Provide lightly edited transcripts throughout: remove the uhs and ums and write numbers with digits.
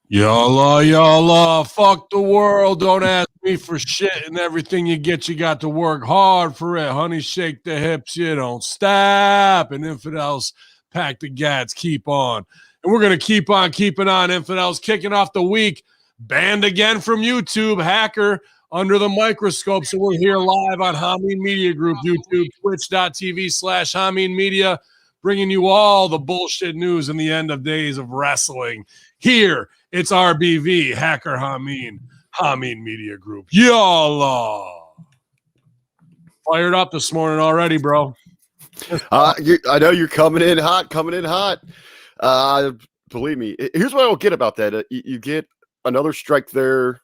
Yalla, yalla, fuck the world. Don't ask me for shit, and everything you get, you got to work hard for it. Honey, shake the hips, you don't stop. And infidels, pack the gats, keep on. And we're going to keep on keeping on. Infidels kicking off the week, banned again from YouTube, hacker under the microscope. So we're here live on Hamin Media Group, YouTube, twitch.tv/Hamin Media, bringing you all the bullshit news in the end of days of wrestling. Here, it's RBV, Hacker Hamin Media Group. Yalla. Fired up this morning already, bro. I know you're coming in hot. Believe me. Here's what I don't get about that. You get another strike there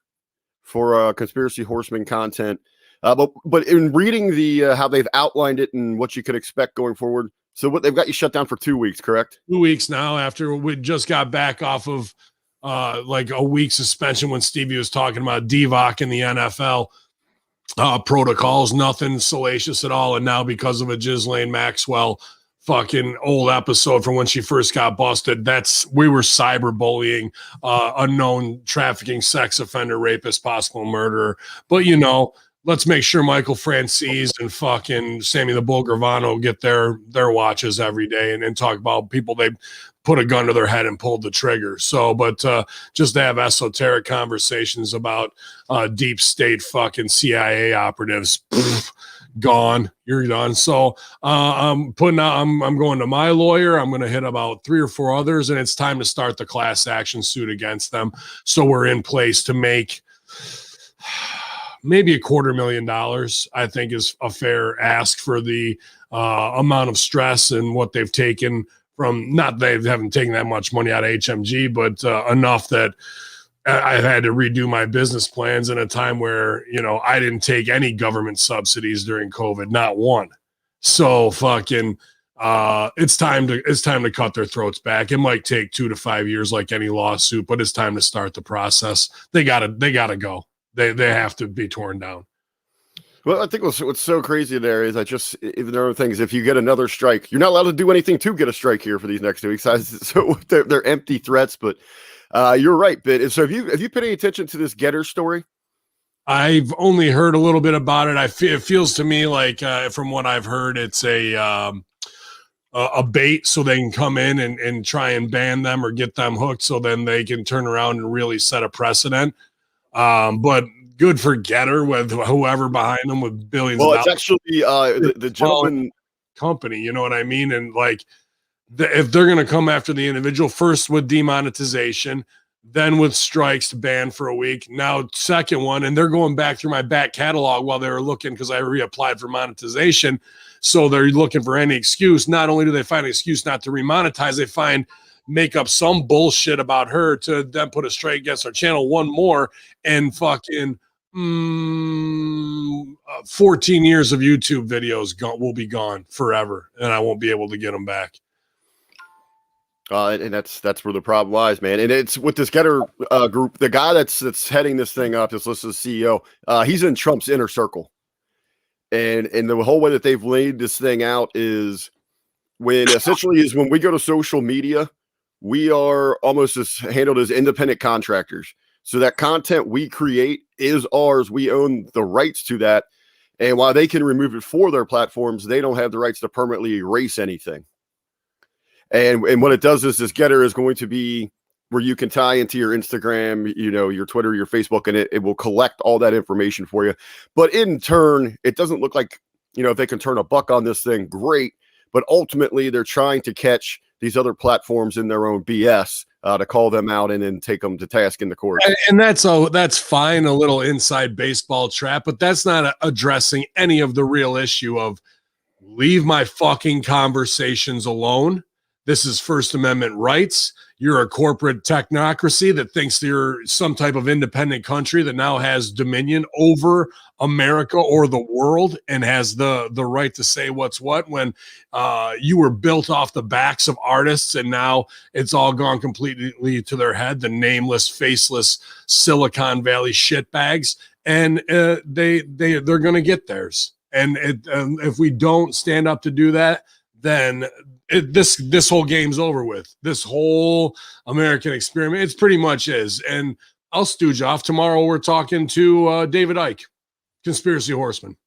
for conspiracy horseman content. But in reading the how they've outlined it and what you could expect going forward, so what they've got you shut down for 2 weeks, correct? 2 weeks now after we just got back off of like a week suspension when Stevie was talking about DVOC in the NFL protocols, nothing salacious at all. And now because of a Ghislaine Maxwell fucking old episode from when she first got busted, we were cyberbullying unknown trafficking sex offender, rapist, possible murderer. But let's make sure Michael Francis and fucking Sammy the Bull Gravano get their watches every day and talk about people they put a gun to their head and pulled the trigger. So, but just to have esoteric conversations about deep state fucking CIA operatives, gone. You're done. So I'm going to my lawyer. I'm going to hit about 3 or 4 others, and it's time to start the class action suit against them. So we're in place to make maybe $250,000, I think, is a fair ask for the amount of stress and what they've taken from, not they haven't taken that much money out of HMG, but enough that I had to redo my business plans in a time where, I didn't take any government subsidies during COVID, not one. So fucking it's time to cut their throats back. It might take 2 to 5 years like any lawsuit, but it's time to start the process. They gotta go. They have to be torn down. Well, I think what's so crazy there is even there are things, if you get another strike, you're not allowed to do anything to get a strike here for these next 2 weeks. So they're empty threats, but you're right, Bit. So have you paid any attention to this Getter story? I've only heard a little bit about it. It feels to me like, from what I've heard, it's a bait so they can come in and try and ban them or get them hooked so then they can turn around and really set a precedent. But good for Getter with whoever behind them with billions of dollars. Well, it's actually the gentleman company, you know what I mean? And like, if they're going to come after the individual, first with demonetization, then with strikes to ban for a week, now second one, and they're going back through my back catalog while they were looking because I reapplied for monetization. So they're looking for any excuse. Not only do they find an excuse not to remonetize, they make up some bullshit about her to then put a strike against our channel, one more, and fucking 14 years of YouTube videos will be gone forever, and I won't be able to get them back. And that's where the problem lies, man. And it's with this Getter group, the guy that's heading this thing up, this list of CEO, he's in Trump's inner circle. And the whole way that they've laid this thing out is when we go to social media, we are almost handled as independent contractors. So that content we create is ours. We own the rights to that. And while they can remove it for their platforms, they don't have the rights to permanently erase anything. And what it does is this Getter is going to be where you can tie into your Instagram, your Twitter, your Facebook, and it will collect all that information for you. But in turn, it doesn't look like, if they can turn a buck on this thing, great. But ultimately, they're trying to catch these other platforms in their own BS to call them out and then take them to task in the court. And that's fine, a little inside baseball trap, but that's not addressing any of the real issue of leave my fucking conversations alone. This is First Amendment rights. You're a corporate technocracy that thinks you're some type of independent country that now has dominion over America or the world and has the right to say what's what when you were built off the backs of artists and now it's all gone completely to their head, the nameless, faceless Silicon Valley shitbags, and they're going to get theirs. And if we don't stand up to do that, then this whole game's over with. This whole American experiment, it's pretty much is. And I'll stooge off. Tomorrow we're talking to David Icke, Conspiracy Horseman,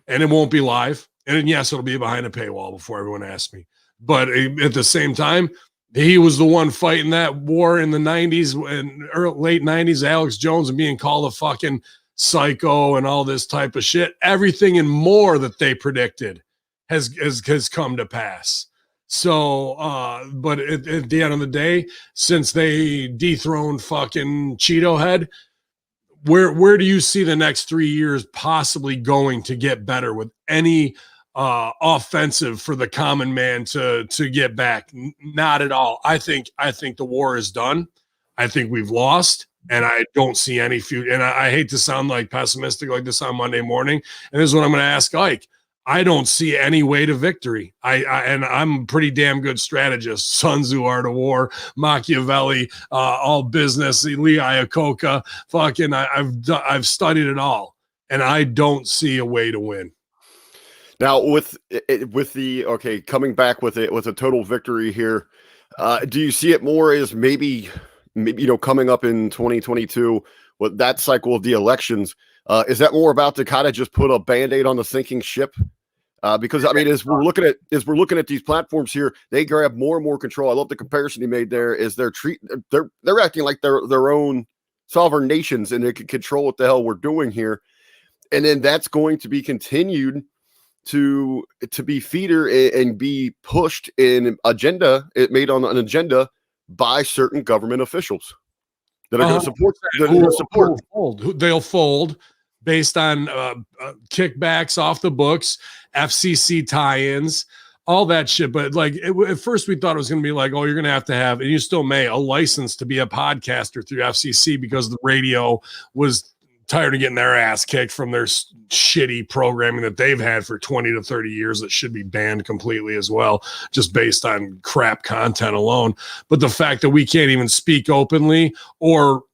and it won't be live. And yes, it'll be behind a paywall before everyone asks me. But at the same time, he was the one fighting that war in the 90s and late 90s, Alex Jones, and being called a fucking psycho and all this type of shit. Everything and more that they predicted has come to pass. So, but at the end of the day, since they dethroned fucking Cheeto Head, where do you see the next 3 years possibly going to get better with any offensive for the common man to get back? Not at all. I think the war is done. I think we've lost, and I don't see any future. And I hate to sound like pessimistic like this on Monday morning. And this is what I'm going to ask Ike. I don't see any way to victory. And I'm a pretty damn good strategist. Sun Tzu, Art of War, Machiavelli, all business, Lee Iacocca, fucking. I've studied it all, and I don't see a way to win. Now with the coming back with a total victory here, do you see it more as maybe coming up in 2022 with that cycle of the elections? Is that more about to kind of just put a Band-Aid on the sinking ship? Because I mean, as we're looking at these platforms here, they grab more and more control. I love the comparison he made there. Is they're acting like they're their own sovereign nations, and they can control what the hell we're doing here. And then that's going to be continued to be feeder and be pushed in agenda. It made on an agenda by certain government officials that are going to support. They'll fold based on kickbacks off the books, FCC tie-ins, all that shit. But like at first we thought it was going to be like, oh, you're going to have, and you still may, a license to be a podcaster through FCC because the radio was tired of getting their ass kicked from their shitty programming that they've had for 20 to 30 years that should be banned completely as well, just based on crap content alone. But the fact that we can't even speak openly, or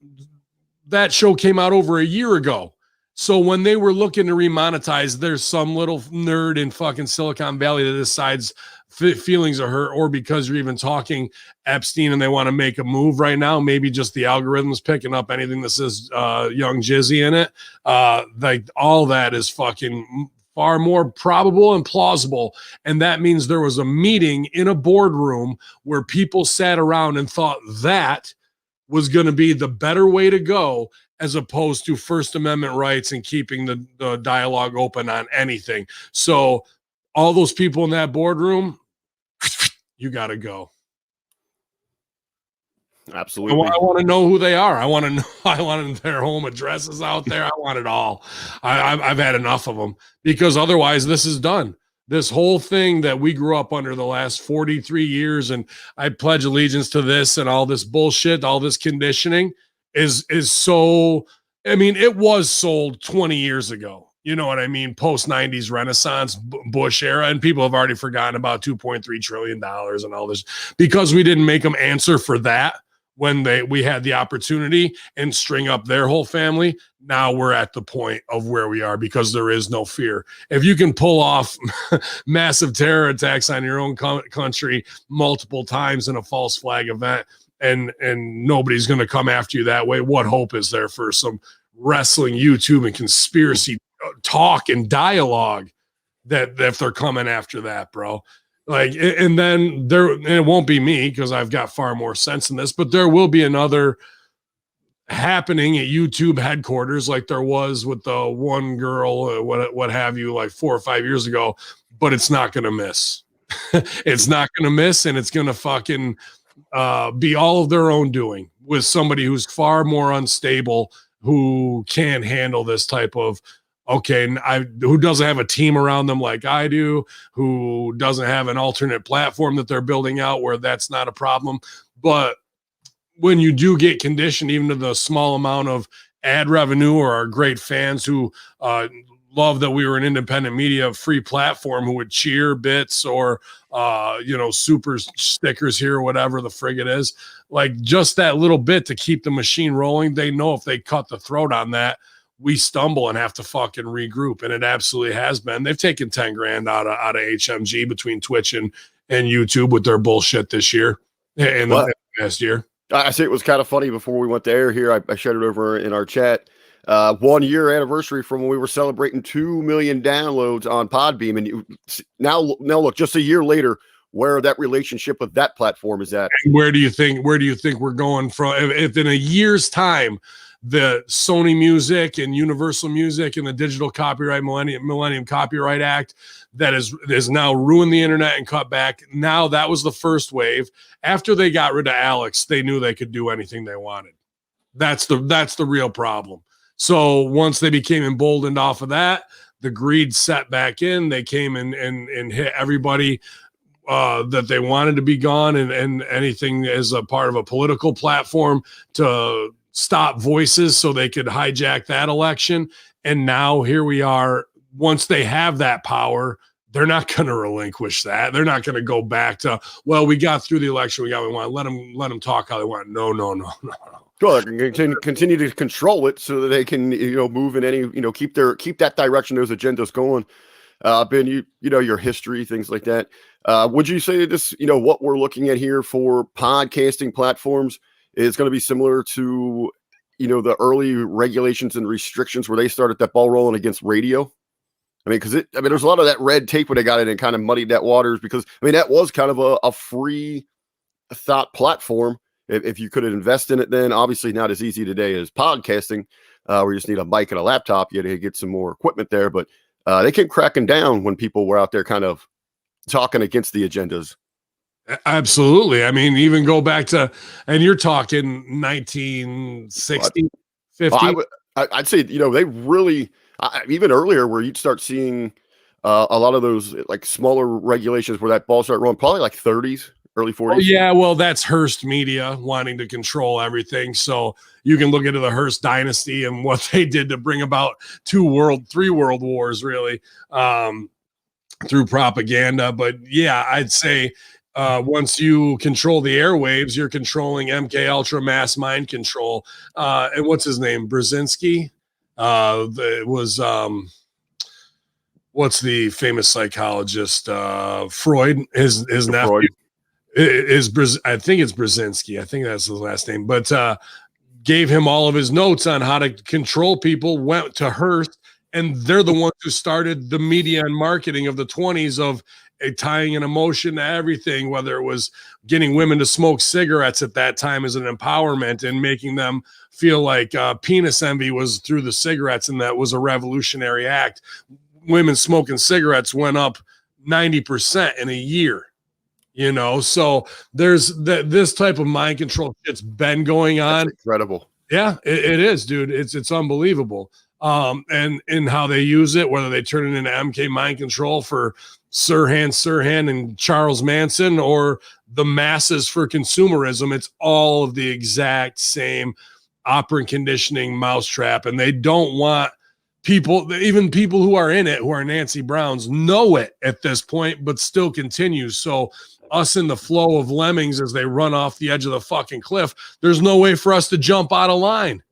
that show came out over a year ago. So when they were looking to remonetize, there's some little nerd in fucking Silicon Valley that decides feelings are hurt, or because you're even talking Epstein and they want to make a move right now, maybe just the algorithm's picking up anything that says young Jizzy in it. Like all that is fucking far more probable and plausible. And that means there was a meeting in a boardroom where people sat around and thought that was going to be the better way to go, as opposed to First Amendment rights and keeping the dialogue open on anything. So all those people in that boardroom, you got to go. Absolutely. I want to know who they are. I want their home addresses out there. I want it all. I've had enough of them, because otherwise this is done. This whole thing that we grew up under the last 43 years, and I pledge allegiance to this and all this bullshit, all this conditioning is so, I mean, it was sold 20 years ago. You know what I mean? Post 90s Renaissance, Bush era, and people have already forgotten about $2.3 trillion and all this, because we didn't make them answer for that when we had the opportunity and string up their whole family. Now we're at the point of where we are because there is no fear. If you can pull off massive terror attacks on your own country multiple times in a false flag event, and nobody's going to come after you that way, what hope is there for some wrestling YouTube and conspiracy talk and dialogue that if they're coming after that, bro? Like, and then it won't be me because I've got far more sense in this, but there will be another happening at YouTube headquarters like there was with the one girl, what have you, like 4 or 5 years ago, but it's not going to miss. It's not going to miss, and it's going to fucking be all of their own doing with somebody who's far more unstable, who can't handle this type of, who doesn't have a team around them like I do, who doesn't have an alternate platform that they're building out where that's not a problem. But when you do get conditioned even to the small amount of ad revenue, or our great fans who love that we were an independent media free platform, who would cheer bits or super stickers here or whatever the frig it is, like just that little bit to keep the machine rolling, they know if they cut the throat on that, we stumble and have to fucking regroup. And it absolutely has been. They've taken 10 grand out of HMG between Twitch and and YouTube with their bullshit this year and the past year. I say it was kind of funny before we went to air here. I shared it over in our chat. 1 year anniversary from when we were celebrating 2 million downloads on Podbeam, and now look, just a year later, where that relationship with that platform is at. And where do you think we're going from? If in a year's time, the Sony Music and Universal Music and the Digital Copyright Millennium Copyright Act that is now ruined the internet and cut back. Now that was the first wave. After they got rid of Alex, they knew they could do anything they wanted. That's the real problem. So once they became emboldened off of that, the greed set back in. They came and hit everybody that they wanted to be gone, and anything as a part of a political platform to stop voices so they could hijack that election. And now here we are. Once they have that power, they're not going to relinquish that. They're not going to go back to, well, we got through the election. We want let them talk how they want. No. Well, they can continue to control it so that they can, move in any, keep that direction, those agendas going. Ben, your history, things like that. Would you say this, what we're looking at here for podcasting platforms is going to be similar to, the early regulations and restrictions where they started that ball rolling against radio? I mean, there's a lot of that red tape when they got it and kind of muddied that waters, because that was kind of a free thought platform. If you could invest in it, then obviously not as easy today as podcasting, where you just need a mic and a laptop. You had to get some more equipment there, but they came cracking down when people were out there kind of talking against the agendas. Absolutely. I mean, even go back to, and you're talking 1960, 50. I'd say, they really, even earlier, where you'd start seeing a lot of those like smaller regulations where that ball started rolling, probably like 30s. Early 40s. Oh, yeah, well, that's Hearst Media wanting to control everything. So you can look into the Hearst dynasty and what they did to bring about 3 world wars, really, through propaganda. But yeah, I'd say once you control the airwaves, you're controlling MK Ultra mass mind control. And what's his name? Brzezinski. It was what's the famous psychologist? Freud. His nephew. Freud. I think it's Brzezinski. I think that's his last name, but gave him all of his notes on how to control people, went to Hearst, and they're the ones who started the media and marketing of the 20s of tying an emotion to everything, whether it was getting women to smoke cigarettes at that time as an empowerment and making them feel like penis envy was through the cigarettes, and that was a revolutionary act. Women smoking cigarettes went up 90% in a year. So there's this type of mind control shit's been going on. That's incredible. Yeah, it is, dude. It's unbelievable. And in how they use it, whether they turn it into MK mind control for Sirhan and Charles Manson, or the masses for consumerism, it's all of the exact same operant conditioning mousetrap. And they don't want people, even people who are in it, who are Nancy Browns, know it at this point, but still continues. So us in the flow of lemmings as they run off the edge of the fucking cliff, there's no way for us to jump out of line.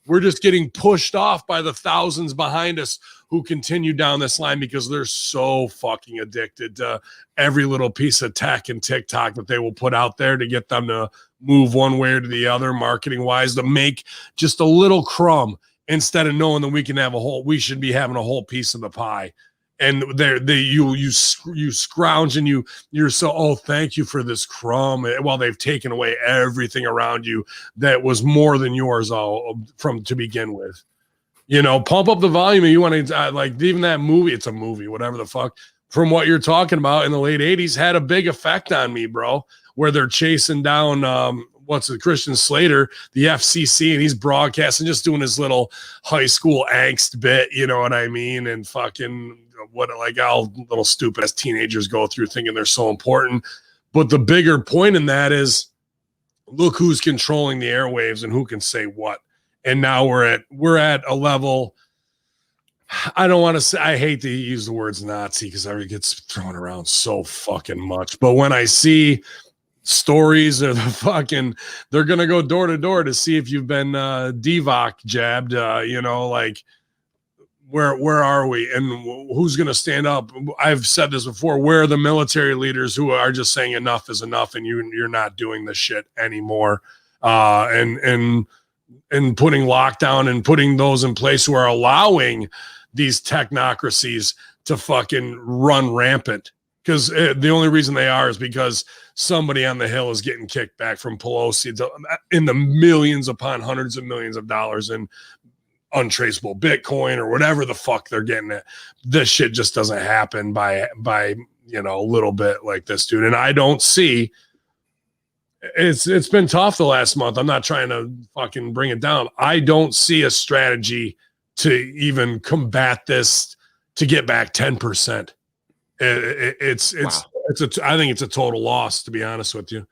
We're just getting pushed off by the thousands behind us who continue down this line because they're so fucking addicted to every little piece of tech and TikTok that they will put out there to get them to move one way or to the other, marketing wise, to make just a little crumb instead of knowing that we should be having a whole piece of the pie. And you scrounge and you're so, oh, thank you for this crumb, while they've taken away everything around you that was more than yours from to begin with. Pump up the volume. And you want to like even that movie. It's a movie, whatever the fuck. From what you're talking about in the late 80s, had a big effect on me, bro. Where they're chasing down Christian Slater, the FCC, and he's broadcasting, just doing his little high school angst bit, you know what I mean? And fucking all little stupid as teenagers go through thinking they're so important. But the bigger point in that is, look who's controlling the airwaves and who can say what. And now we're at a level. I don't want to say, I hate to use the words Nazi because it gets thrown around so fucking much. But when I see stories of they're going to go door to door to see if you've been DVOC jabbed, like where are we, and who's going to stand up? I've said this before. Where are the military leaders who are just saying enough is enough, and you're not doing this shit anymore? And putting lockdown and putting those in place who are allowing these technocracies to fucking run rampant. Because the only reason they are is because somebody on the Hill is getting kicked back from Pelosi in the millions upon hundreds of millions of dollars in untraceable Bitcoin or whatever the fuck they're getting at. This shit just doesn't happen by a little bit like this, dude. And I don't see. It's been tough the last month. I'm not trying to fucking bring it down. I don't see a strategy to even combat this to get back 10%. I think it's a total loss, to be honest with you.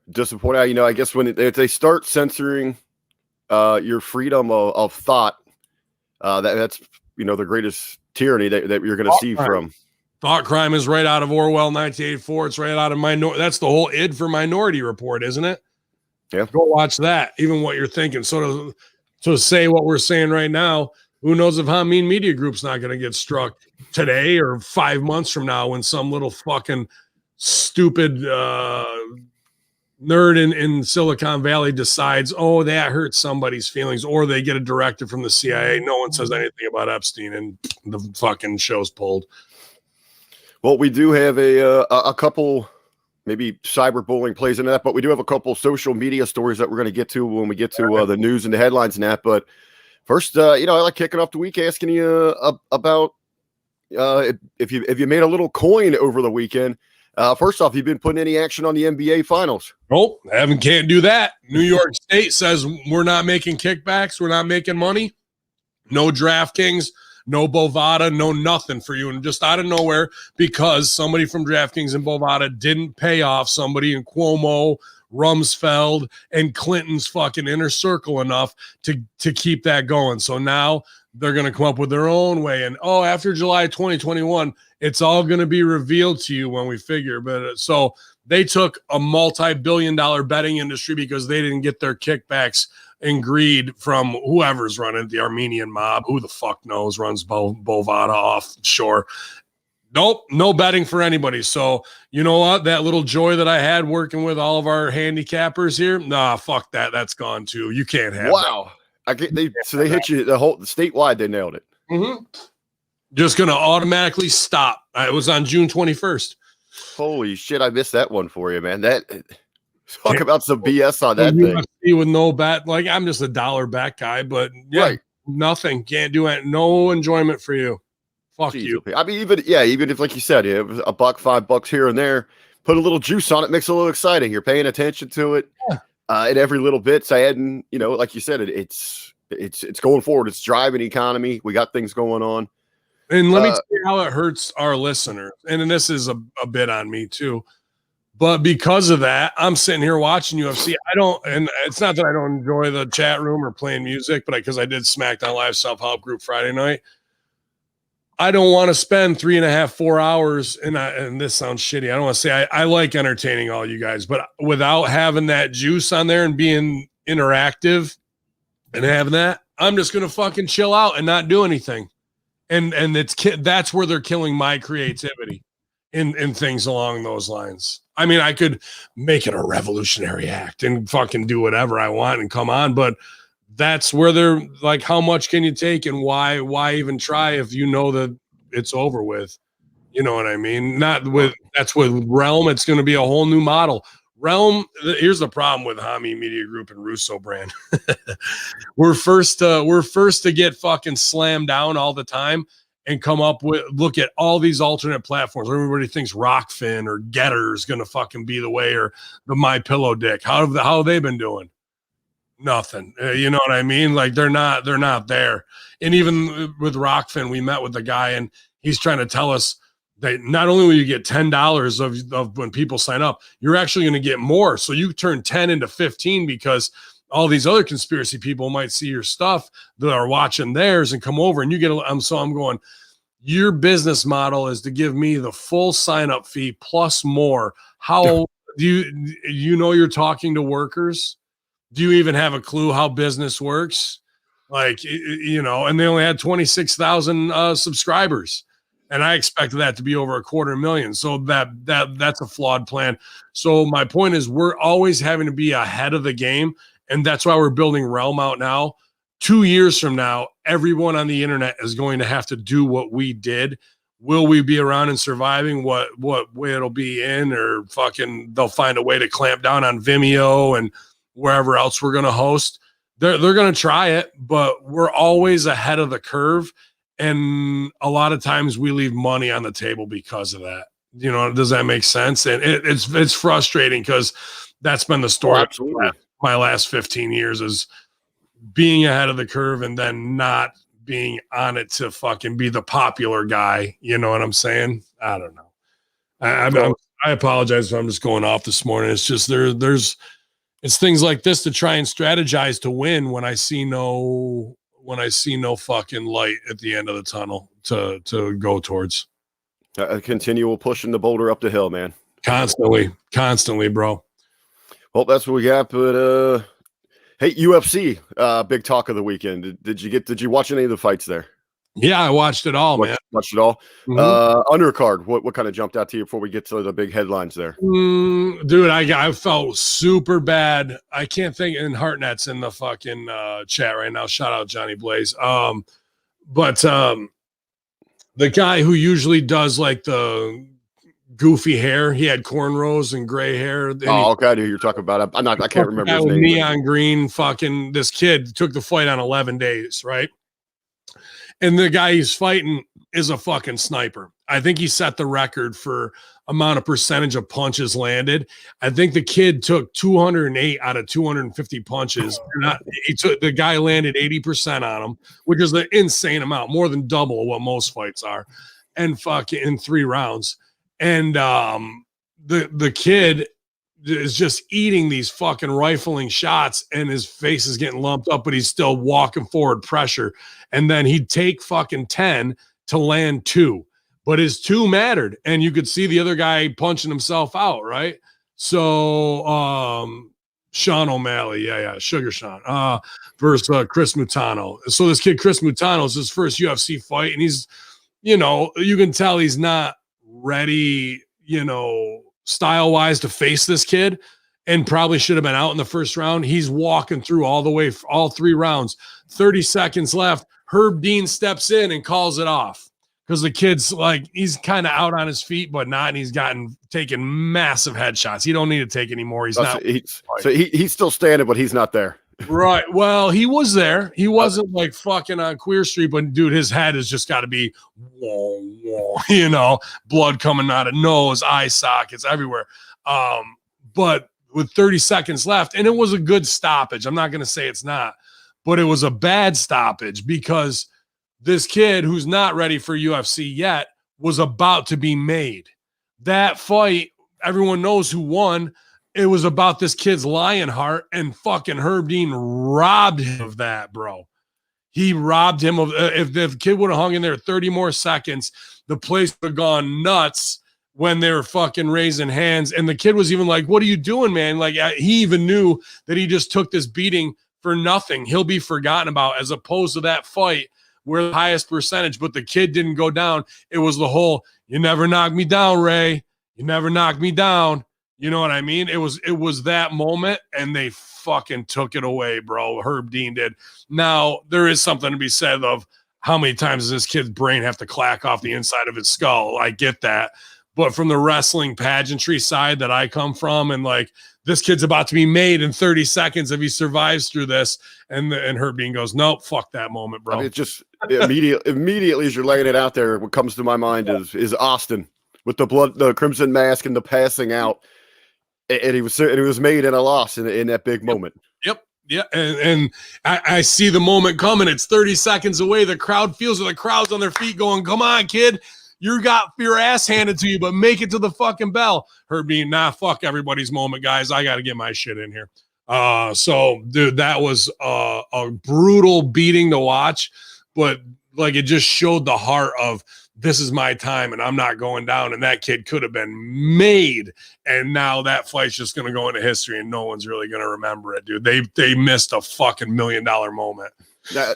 Just to point out, I guess if they start censoring your freedom of thought, that's the greatest tyranny that you're going to see from. Thought crime is right out of Orwell 1984. It's right out of that's the whole id for Minority Report, isn't it? Yeah. Go watch that. Even what you're thinking. So to say what we're saying right now, who knows if Hamin Media Group's not going to get struck today or 5 months from now when some little fucking stupid nerd in Silicon Valley decides, oh, that hurts somebody's feelings, or they get a directive from the CIA. No one says anything about Epstein and the fucking show's pulled. Well, we do have a couple, maybe cyberbullying plays into that, but we do have a couple social media stories that we're going to get to when we get to the news and the headlines and that. But first, I like kicking off the week asking you about if you made a little coin over the weekend. First off, you've been putting any action on the NBA finals? Nope, can't do that. New York State says we're not making kickbacks. We're not making money. No DraftKings, no Bovada, no nothing for you. And just out of nowhere, because somebody from DraftKings and Bovada didn't pay off somebody in Cuomo, Rumsfeld, and Clinton's fucking inner circle enough to keep that going. So now they're going to come up with their own way. And, after July 2021, it's all going to be revealed to you when we figure. But so they took a multi-billion-dollar betting industry because they didn't get their kickbacks and greed from whoever's running the Armenian mob. Who the fuck knows runs Bovada offshore. Nope, no betting for anybody. So you know what? That little joy that I had working with all of our handicappers here, nah, fuck that. That's gone too. You can't have that. They hit you statewide. They nailed it. Mm-hmm. Just going to automatically stop. It was on June 21st. Holy shit. I missed that one for you, man. Talk about some BS on that thing. With no bet. Like, I'm just a dollar bet guy, but right. Nothing. Can't do it. No enjoyment for you. Fuck Jeez, you. I mean, even if, like you said, it was $1, $5 here and there, put a little juice on it, makes it a little exciting. You're paying attention to it. Yeah. And every little bit's adding, like you said, it's going forward. It's driving the economy. We got things going on. And let me tell you how it hurts our listeners. And this is a bit on me too. But because of that, I'm sitting here watching UFC. And it's not that I don't enjoy the chat room or playing music, but because I did SmackDown Live Self-Help Group Friday night, I don't want to spend 3.5, 4 hours. And this sounds shitty. I don't want to say I like entertaining all you guys, but without having that juice on there and being interactive and having that, I'm just going to fucking chill out and not do anything. And that's where they're killing my creativity in things along those lines. I mean, I could make it a revolutionary act and fucking do whatever I want and come on, but that's where they're like, how much can you take and why even try if you know that it's over with? You know what I mean? That's with Realm. It's going to be a whole new model. Realm. Here's the problem with Hamin Media Group and Russo brand. we're first to get fucking slammed down all the time and come up with, look at all these alternate platforms. Everybody thinks Rockfin or Getter is going to fucking be the way, or the My Pillow Dick. How have they been doing? Nothing. You know what I mean? Like they're not there. And even with Rockfin, we met with the guy and he's trying to tell us that not only will you get $10 of when people sign up, you're actually going to get more. So you turn 10 into 15 because all these other conspiracy people might see your stuff that are watching theirs and come over and you get so I'm going, your business model is to give me the full sign up fee plus more. How do you know you're talking to workers? Do you even have a clue how business works? Like, and they only had 26,000 subscribers. And I expected that to be over 250,000. So that's a flawed plan. So my point is we're always having to be ahead of the game. And that's why we're building Realm out now. 2 years from now, everyone on the internet is going to have to do what we did. Will we be around and surviving? What way it'll be in, or fucking they'll find a way to clamp down on Vimeo and wherever else we're going to host. They're going to try it, but we're always ahead of the curve. And a lot of times we leave money on the table because of that. Does that make sense? And it's frustrating because that's been the story of my last 15 years is being ahead of the curve and then not being on it to fucking be the popular guy. You know what I'm saying? I don't know. I apologize if I'm just going off this morning. It's just it's things like this to try and strategize to win when I see no fucking light at the end of the tunnel to go towards. A continual pushing the boulder up the hill, man. Constantly, bro. Well, that's what we got. But hey, UFC, big talk of the weekend. Did you watch any of the fights there? Yeah, I watched it all, man. Watched it all. Mm-hmm. Undercard, what kind of jumped out to you before we get to the big headlines there? Dude, I felt super bad. I can't think, and Hartnett's in the fucking chat right now. Shout out Johnny Blaze. But the guy who usually does like the goofy hair, he had cornrows and gray hair. Okay, I knew you're talking about. I can't remember his name. Neon green, fucking. This kid took the fight on 11 days, right? And the guy he's fighting is a fucking sniper. I think he set the record for amount of percentage of punches landed. I think the kid took 208 out of 250 punches. The guy landed 80% on him, which is an insane amount, more than double what most fights are, and fucking in 3 rounds. And the kid is just eating these fucking rifling shots, and his face is getting lumped up, but he's still walking forward pressure. And then he'd take fucking 10 to land 2, but his 2 mattered. And you could see the other guy punching himself out. Right. So, Sean O'Malley. Yeah. Sugar Sean, versus Chris Mutano. So this kid, Chris Mutano, is his first UFC fight. And he's, you can tell he's not ready, style wise to face this kid, and probably should have been out in the first round. He's walking through all the way, all 3 rounds, 30 seconds left. Herb Dean steps in and calls it off because the kid's like, he's kind of out on his feet, but not, and he's taken massive headshots. He don't need to take any more. He's he's still standing, but he's not there. Right. Well, he was there. He wasn't like fucking on Queer Street, but dude, his head has just got to be, blood coming out of nose, eye sockets everywhere. But with 30 seconds left, and it was a good stoppage. I'm not going to say it's not, but it was a bad stoppage because this kid who's not ready for UFC yet was about to be made. That fight, everyone knows who won. It was about this kid's lion heart, and fucking Herb Dean robbed him of that, bro. He robbed him of, if the kid would have hung in there 30 more seconds, the place would have gone nuts when they were fucking raising hands. And the kid was even like, what are you doing, man? Like, he even knew that he just took this beating for nothing. He'll be forgotten about, as opposed to that fight where the highest percentage, but the kid didn't go down. It was the whole, you never knocked me down, Ray. You never knocked me down. You know what I mean? It was that moment, and they fucking took it away, bro. Herb Dean did. Now, there is something to be said of how many times does this kid's brain have to clack off the inside of his skull. I get that. But from the wrestling pageantry side that I come from, and like, this kid's about to be made in 30 seconds if he survives through this. And Herb Dean goes, nope, fuck that moment, bro. I mean, it just immediately as you're laying it out there, what comes to my mind is Austin with the crimson mask and the passing out. And he was made in a loss in that big moment. Yep. Yeah. And I see the moment coming. It's 30 seconds away. The crowd feels it. The crowd's on their feet going, come on, kid. You got your ass handed to you, but make it to the fucking bell. Herb Dean, fuck everybody's moment, guys. I got to get my shit in here. So, dude, that was a brutal beating to watch, but like, it just showed the heart of, this is my time and I'm not going down. And that kid could have been made. And now that fight's just going to go into history and no one's really going to remember it, dude. They missed a fucking $1 million moment.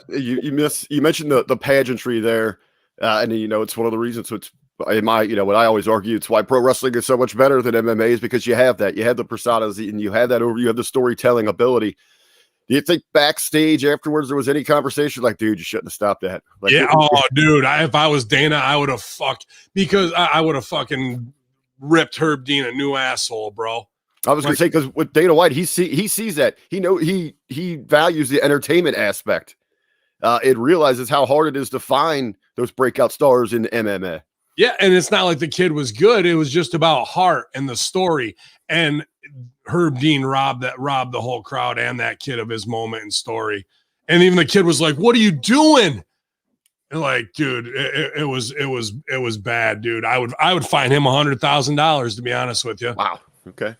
You mentioned the pageantry there, and it's one of the reasons. So it's in my what I always argue, it's why pro wrestling is so much better than MMA, is because you have that, you have the personas, and you have that you have the storytelling ability. Do you think backstage afterwards there was any conversation like, dude, you shouldn't have stopped that? Like, yeah, dude, if I was Dana, I would have because I would have fucking ripped Herb Dean a new asshole, bro. I was gonna say, because with Dana White, he sees that, he values the entertainment aspect. It realizes how hard it is to find those breakout stars in MMA. Yeah, and it's not like the kid was good. It was just about heart and the story. And Herb Dean robbed the whole crowd and that kid of his moment and story. And even the kid was like, "What are you doing?" And like, dude, it was bad, dude. I would fine him $100,000, to be honest with you. Wow. Okay.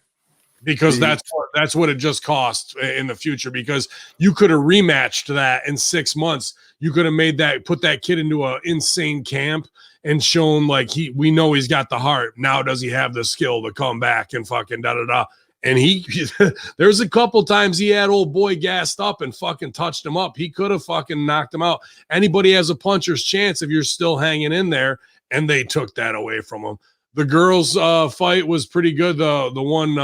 Because that's what it just cost in the future, because you could have rematched that in 6 months. You could have put that kid into an insane camp and shown like we know he's got the heart. Now does he have the skill to come back and fucking da-da-da? And there's a couple times he had old boy gassed up and fucking touched him up. He could have fucking knocked him out. Anybody has a puncher's chance if you're still hanging in there, and they took that away from him. The girls' fight was pretty good. The one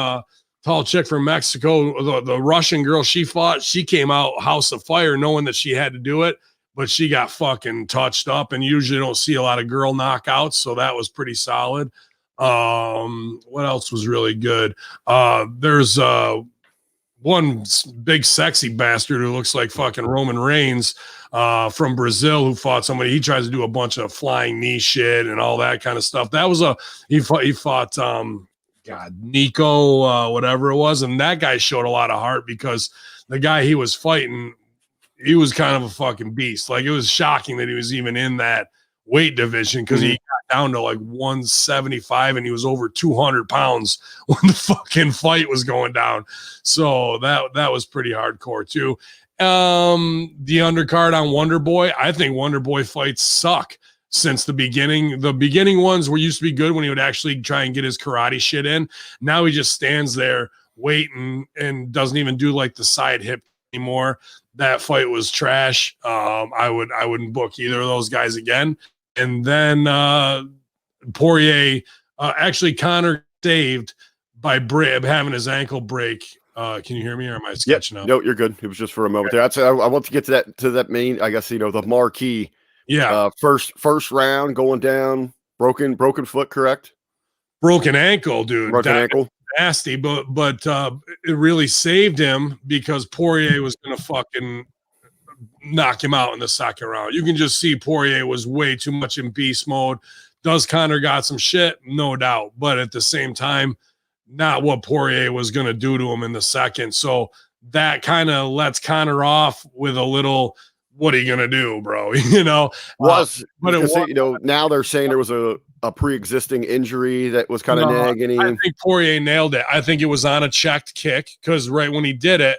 tall chick from Mexico, the Russian girl she fought, she came out house of fire knowing that she had to do it, but she got fucking touched up, and usually don't see a lot of girl knockouts, so that was pretty solid. What else was really good? There's one big sexy bastard who looks like fucking Roman Reigns from Brazil, who fought somebody. He tries to do a bunch of flying knee shit and all that kind of stuff. That was he fought Nico, whatever it was, and that guy showed a lot of heart, because the guy he was fighting, he was kind of a fucking beast. Like, it was shocking that he was even in that weight division, because he got down to like 175 and he was over 200 pounds when the fucking fight was going down. So that was pretty hardcore too. The undercard on Wonder Boy, I think Wonder Boy fights suck since the beginning. The beginning ones used to be good when he would actually try and get his karate shit in. Now he just stands there waiting and doesn't even do like the side hip anymore. That fight was trash. I wouldn't book either of those guys again. And then Poirier, actually Connor saved by having his ankle break. Can you hear me, or am I sketching out? No, you're good. It was just for a moment there. I want to get to that main, I guess, the marquee. Yeah. First round going down, broken foot, correct? Broken ankle, dude. Broken ankle. Nasty, but it really saved him, because Poirier was gonna fucking knock him out in the second round. You can just see Poirier was way too much in beast mode. Does Connor got some shit? No doubt. But at the same time, not what Poirier was going to do to him in the second. So that kind of lets Connor off with a little, what are you going to do, bro? Now they're saying there was a pre-existing injury that was kind of nagging him. I think Poirier nailed it. I think it was on a checked kick, because right when he did it,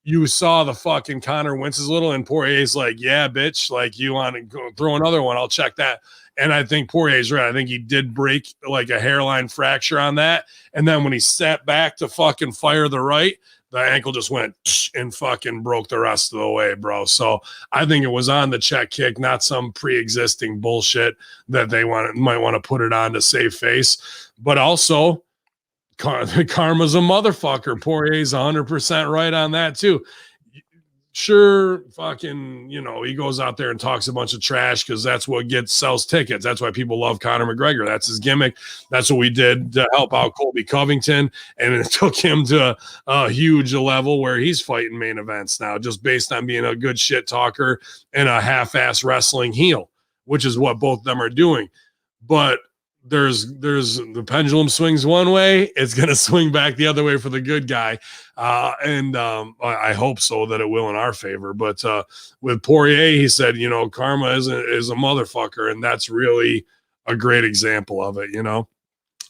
you saw the fucking Connor winces a little, and Poirier's like, yeah, bitch, like, you want to go throw another one? I'll check that. And I think Poirier's right. I think he did break like a hairline fracture on that. And then when he sat back to fucking fire the right, the ankle just went and fucking broke the rest of the way, bro. So I think it was on the check kick, not some pre-existing bullshit that they might want to put it on to save face. But also, karma's a motherfucker. Poirier's 100% right on that too. Sure, fucking, he goes out there and talks a bunch of trash, because that's what sells tickets. That's why people love Conor McGregor. That's his gimmick. That's what we did to help out Colby Covington, and it took him to a huge level where he's fighting main events now, just based on being a good shit talker and a half-ass wrestling heel, which is what both of them are doing. But there's the pendulum swings one way, it's going to swing back the other way for the good guy. And I hope so, that it will in our favor. But with Poirier, he said, karma is a motherfucker. And that's really a great example of it,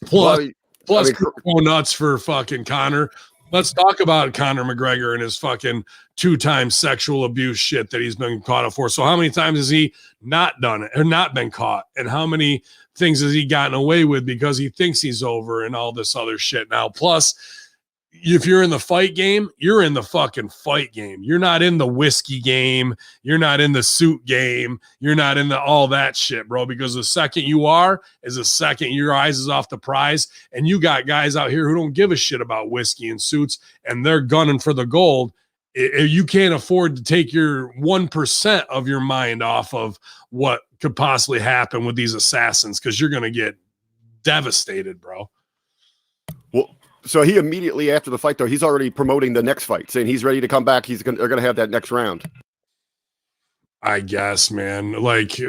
Plus, go nuts for fucking Conor. Let's talk about Conor McGregor and his fucking 2-time sexual abuse shit that he's been caught up for. So how many times has he not done it or not been caught? And how many things has he gotten away with because he thinks he's over and all this other shit now? Plus, if you're in the fight game, you're in the fucking fight game. You're not in the whiskey game. You're not in the suit game. You're not in the all that shit, bro. Because the second you are is the second your eyes is off the prize. And you got guys out here who don't give a shit about whiskey and suits, and they're gunning for the gold. You can't afford to take your 1% of your mind off of what could possibly happen with these assassins, because you're going to get devastated, bro. Well, so he immediately after the fight, though, he's already promoting the next fight, saying he's ready to come back. They're going to have that next round. I guess, man. Like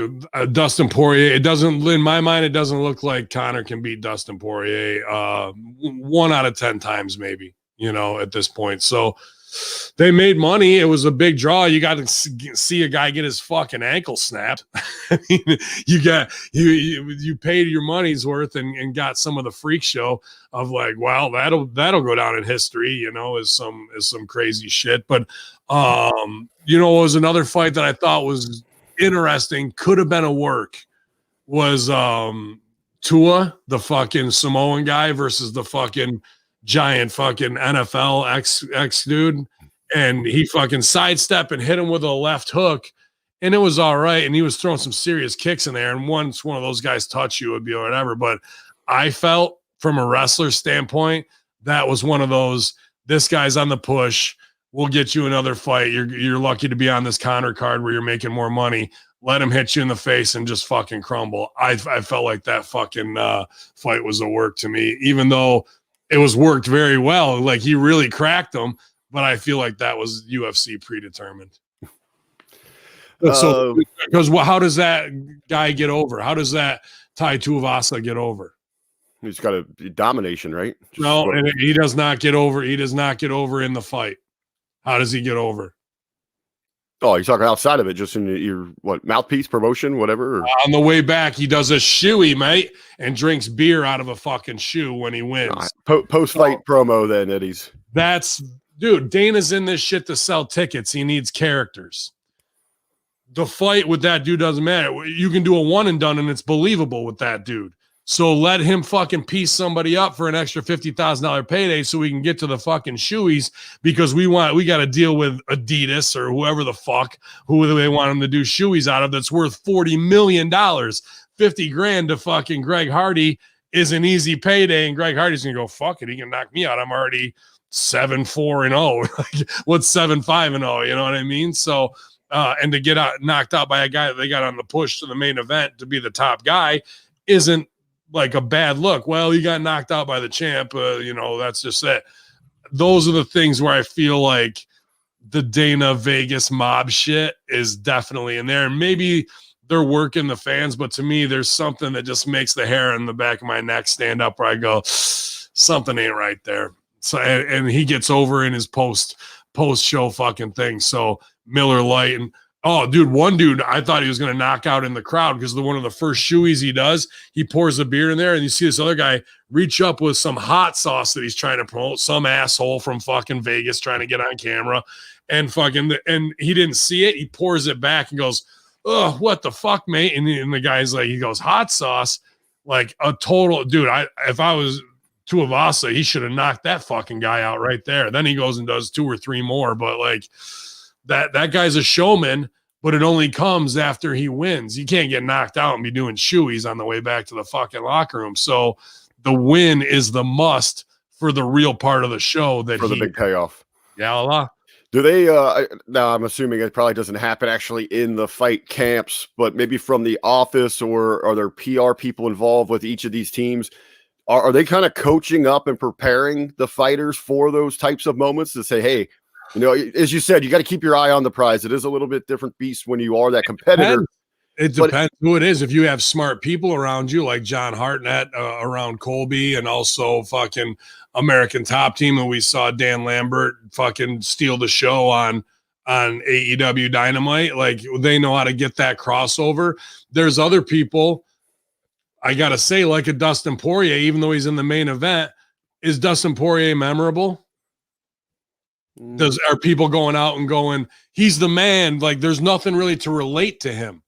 Dustin Poirier, it doesn't, in my mind, it doesn't look like Conor can beat Dustin Poirier 1 out of 10 times, maybe, at this point. So they made money. It was a big draw. You got to see a guy get his fucking ankle snapped. I mean, you paid your money's worth and got some of the freak show of like, well, that'll go down in history, as some crazy shit. But it was another fight that I thought was interesting, could have been a work, was Tua, the fucking Samoan guy, versus the fucking giant fucking NFL ex dude, and he fucking sidestepped and hit him with a left hook, and it was all right, and he was throwing some serious kicks in there, and once one of those guys touch you, it'd be whatever. But I felt from a wrestler standpoint, that was one of those, this guy's on the push, we'll get you another fight, you're lucky to be on this Conor card where you're making more money, let him hit you in the face and just fucking crumble. I felt like that fucking fight was a work to me, even though it was worked very well. Like he really cracked him, but I feel like that was UFC predetermined. So, because how does that guy get over? How does that Tai Tuivasa get over? He's got a domination, right? And he does not get over. He does not get over in the fight. How does he get over? Oh, you're talking outside of it, just in your mouthpiece, promotion, whatever? On the way back, he does a shoey, mate, and drinks beer out of a fucking shoe when he wins. Post-fight promo then, Eddie's. Dude, Dana's in this shit to sell tickets. He needs characters. The fight with that dude doesn't matter. You can do a one and done, and it's believable with that dude. So let him fucking piece somebody up for an extra $50,000 payday so we can get to the fucking shoeies, because we got to deal with Adidas or whoever the fuck, who they want him to do shoeies out of, that's worth $40 million. 50 grand to fucking Greg Hardy is an easy payday, and Greg Hardy's going to go, fuck it, he can knock me out. I'm already 7-4-0. What's 7-5-0? You know what I mean? So, and to get knocked out by a guy that they got on the push to the main event to be the top guy isn't like a bad look. Well, he got knocked out by the champ. That's just it. Those are the things where I feel like the Dana Vegas mob shit is definitely in there. And maybe they're working the fans, but to me, there's something that just makes the hair in the back of my neck stand up where I go, something ain't right there. So, and he gets over in his post show fucking thing. So Miller Lite, and one dude, I thought he was going to knock out in the crowd because one of the first shoeies he does, he pours the beer in there, and you see this other guy reach up with some hot sauce that he's trying to promote, some asshole from fucking Vegas trying to get on camera, and he didn't see it. He pours it back and goes, "Oh, what the fuck, mate?" And the guy's like, he goes, "Hot sauce," like a total dude. If I was Tuivasa, he should have knocked that fucking guy out right there. Then he goes and does 2 or 3 more, but like. That guy's a showman, but it only comes after he wins. You can't get knocked out and be doing shoeies on the way back to the fucking locker room. So the win is the must for the real part of the show. The big payoff. Yeah. Do they, now I'm assuming it probably doesn't happen actually in the fight camps, but maybe from the office, or are there PR people involved with each of these teams? Are they kind of coaching up and preparing the fighters for those types of moments to say, hey, as you said, you got to keep your eye on the prize. It is a little bit different beast when you are that competitor. It depends who it is. If you have smart people around you, like John Hartnett around Colby, and also fucking American Top Team, and we saw Dan Lambert fucking steal the show on AEW Dynamite. Like, they know how to get that crossover. There's other people, I got to say, like a Dustin Poirier, even though he's in the main event, is Dustin Poirier memorable? Are people going out and going, he's the man? Like, there's nothing really to relate to him.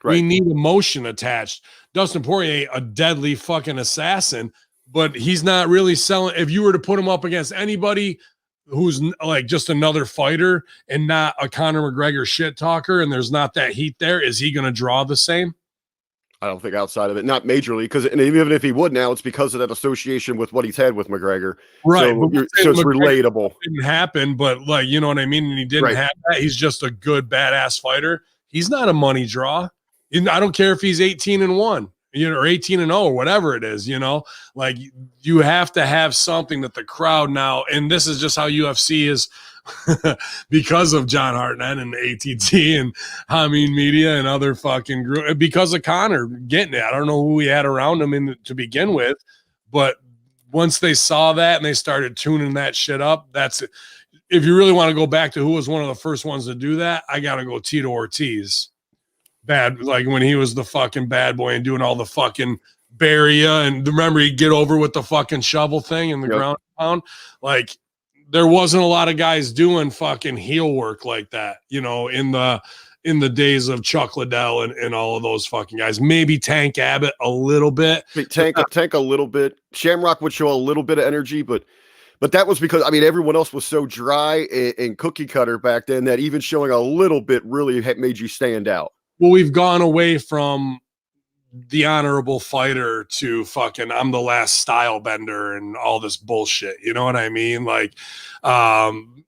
Right. We need emotion attached. Dustin Poirier, a deadly fucking assassin, but he's not really selling. If you were to put him up against anybody who's like just another fighter and not a Conor McGregor shit talker, and there's not that heat there, is he going to draw the same? I don't think outside of it, not majorly, because even if he would now, it's because of that association with what he's had with McGregor. Right. So it's relatable. Didn't happen, but like, you know what I mean? And he didn't have that. He's just a good, badass fighter. He's not a money draw. I don't care if he's 18-1, or 18-0, or whatever it is, like you have to have something that the crowd now, and this is just how UFC is because of John Hartnett and ATT and Hamin Media and other fucking group, because of Conor getting it. I don't know who he had around him to begin with, but once they saw that and they started tuning that shit up, that's it. If you really want to go back to who was one of the first ones to do that, I got to go Tito Ortiz. Like when he was the fucking bad boy and doing all the fucking bury ya, and remember he'd get over with the fucking shovel thing in the ground pound. Like there wasn't a lot of guys doing fucking heel work like that, in the days of Chuck Liddell and all of those fucking guys. Maybe Tank Abbott a little bit. Tank a little bit. Shamrock would show a little bit of energy, but that was because, everyone else was so dry and cookie cutter back then that even showing a little bit really made you stand out. Well, we've gone away from the honorable fighter to fucking I'm the last style bender and all this bullshit. You know what I mean? Like,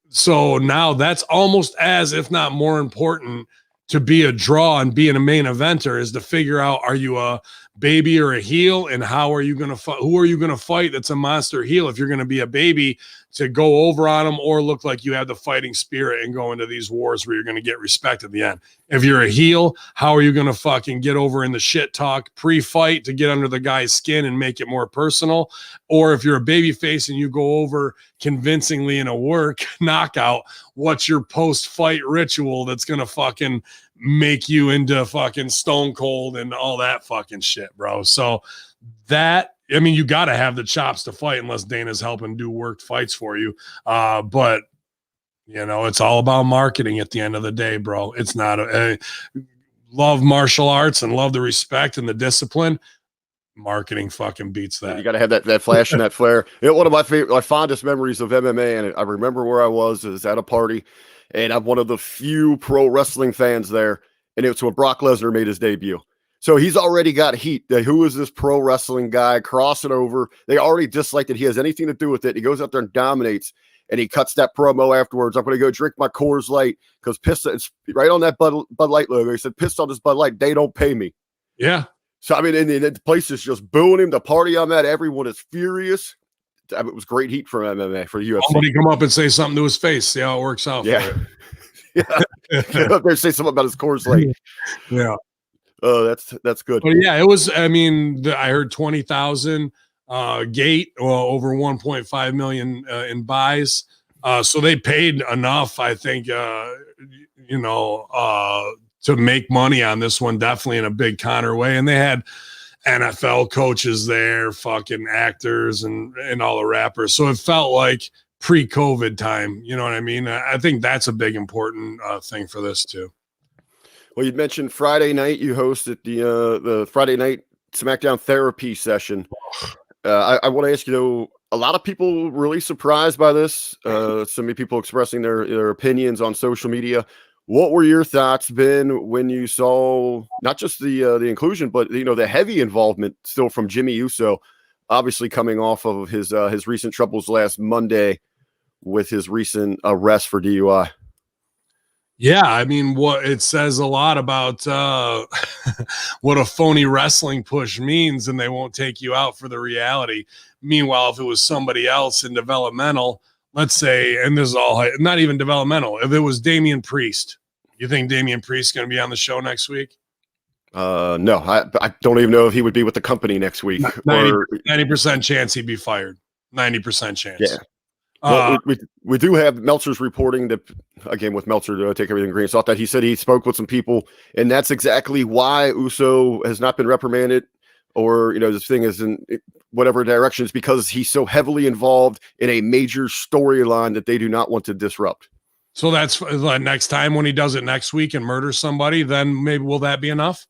so now that's almost as, if not more important, to be a draw and being a main eventer is to figure out, are you a baby or a heel, and how are you going to fight? Who are you going to fight that's a monster heel if you're going to be a baby, to go over on them or look like you have the fighting spirit and go into these wars where you're going to get respect at the end? If you're a heel, how are you going to fucking get over in the shit talk pre-fight to get under the guy's skin and make it more personal? Or if you're a baby face and you go over convincingly in a work knockout, what's your post-fight ritual that's going to fucking make you into fucking stone cold and all that fucking shit, bro? So that, you got to have the chops to fight unless Dana's helping do worked fights for you. But it's all about marketing at the end of the day, bro. It's not love martial arts and love the respect and the discipline. Marketing fucking beats that. You got to have that flash and that flare. One of my fondest memories of MMA, and I remember where I was at a party, and I'm one of the few pro wrestling fans there, and it's when Brock Lesnar made his debut. So he's already got heat. Who is this pro wrestling guy crossing over? They already dislike that he has anything to do with it. He goes out there and dominates, and he cuts that promo afterwards. I'm going to go drink my Coors Light because pissed. It's right on that Bud Light logo. He said, "Pissed on this Bud Light. They don't pay me." Yeah. So, and the place is just booing him. The party on that. Everyone is furious. It was great heat for MMA, for the UFC. Somebody come up and say something to his face. See how it works out. Yeah. For yeah. Get up there and say something about his Coors Light. Yeah. Oh, that's good. But yeah, it was, I heard 20,000 gate, over 1.5 million in buys. So they paid enough, I think, to make money on this one, definitely in a big Conor way. And they had NFL coaches there, fucking actors and all the rappers. So it felt like pre-COVID time. You know what I mean? I think that's a big important thing for this too. Well, you mentioned Friday night. You hosted the Friday night SmackDown therapy session. I want to ask you, though, a lot of people really surprised by this. So many people expressing their opinions on social media. What were your thoughts been when you saw not just the inclusion, but the heavy involvement still from Jimmy Uso, obviously coming off of his recent troubles last Monday with his recent arrest for DUI? Yeah, what it says a lot about what a phony wrestling push means, and they won't take you out for the reality. Meanwhile, if it was somebody else in developmental, let's say, and this is all not even developmental, if it was Damian Priest, you think Damian Priest is going to be on the show next week? No, I don't even know if he would be with the company next week. 90% chance he'd be fired. 90% chance. Yeah. Well, we do have Meltzer's reporting that, again, with Meltzer to take everything green salt, that he said he spoke with some people, and that's exactly why Uso has not been reprimanded or, this thing is in whatever direction. It's because he's so heavily involved in a major storyline that they do not want to disrupt. So that's next time when he does it next week and murders somebody, then maybe will that be enough?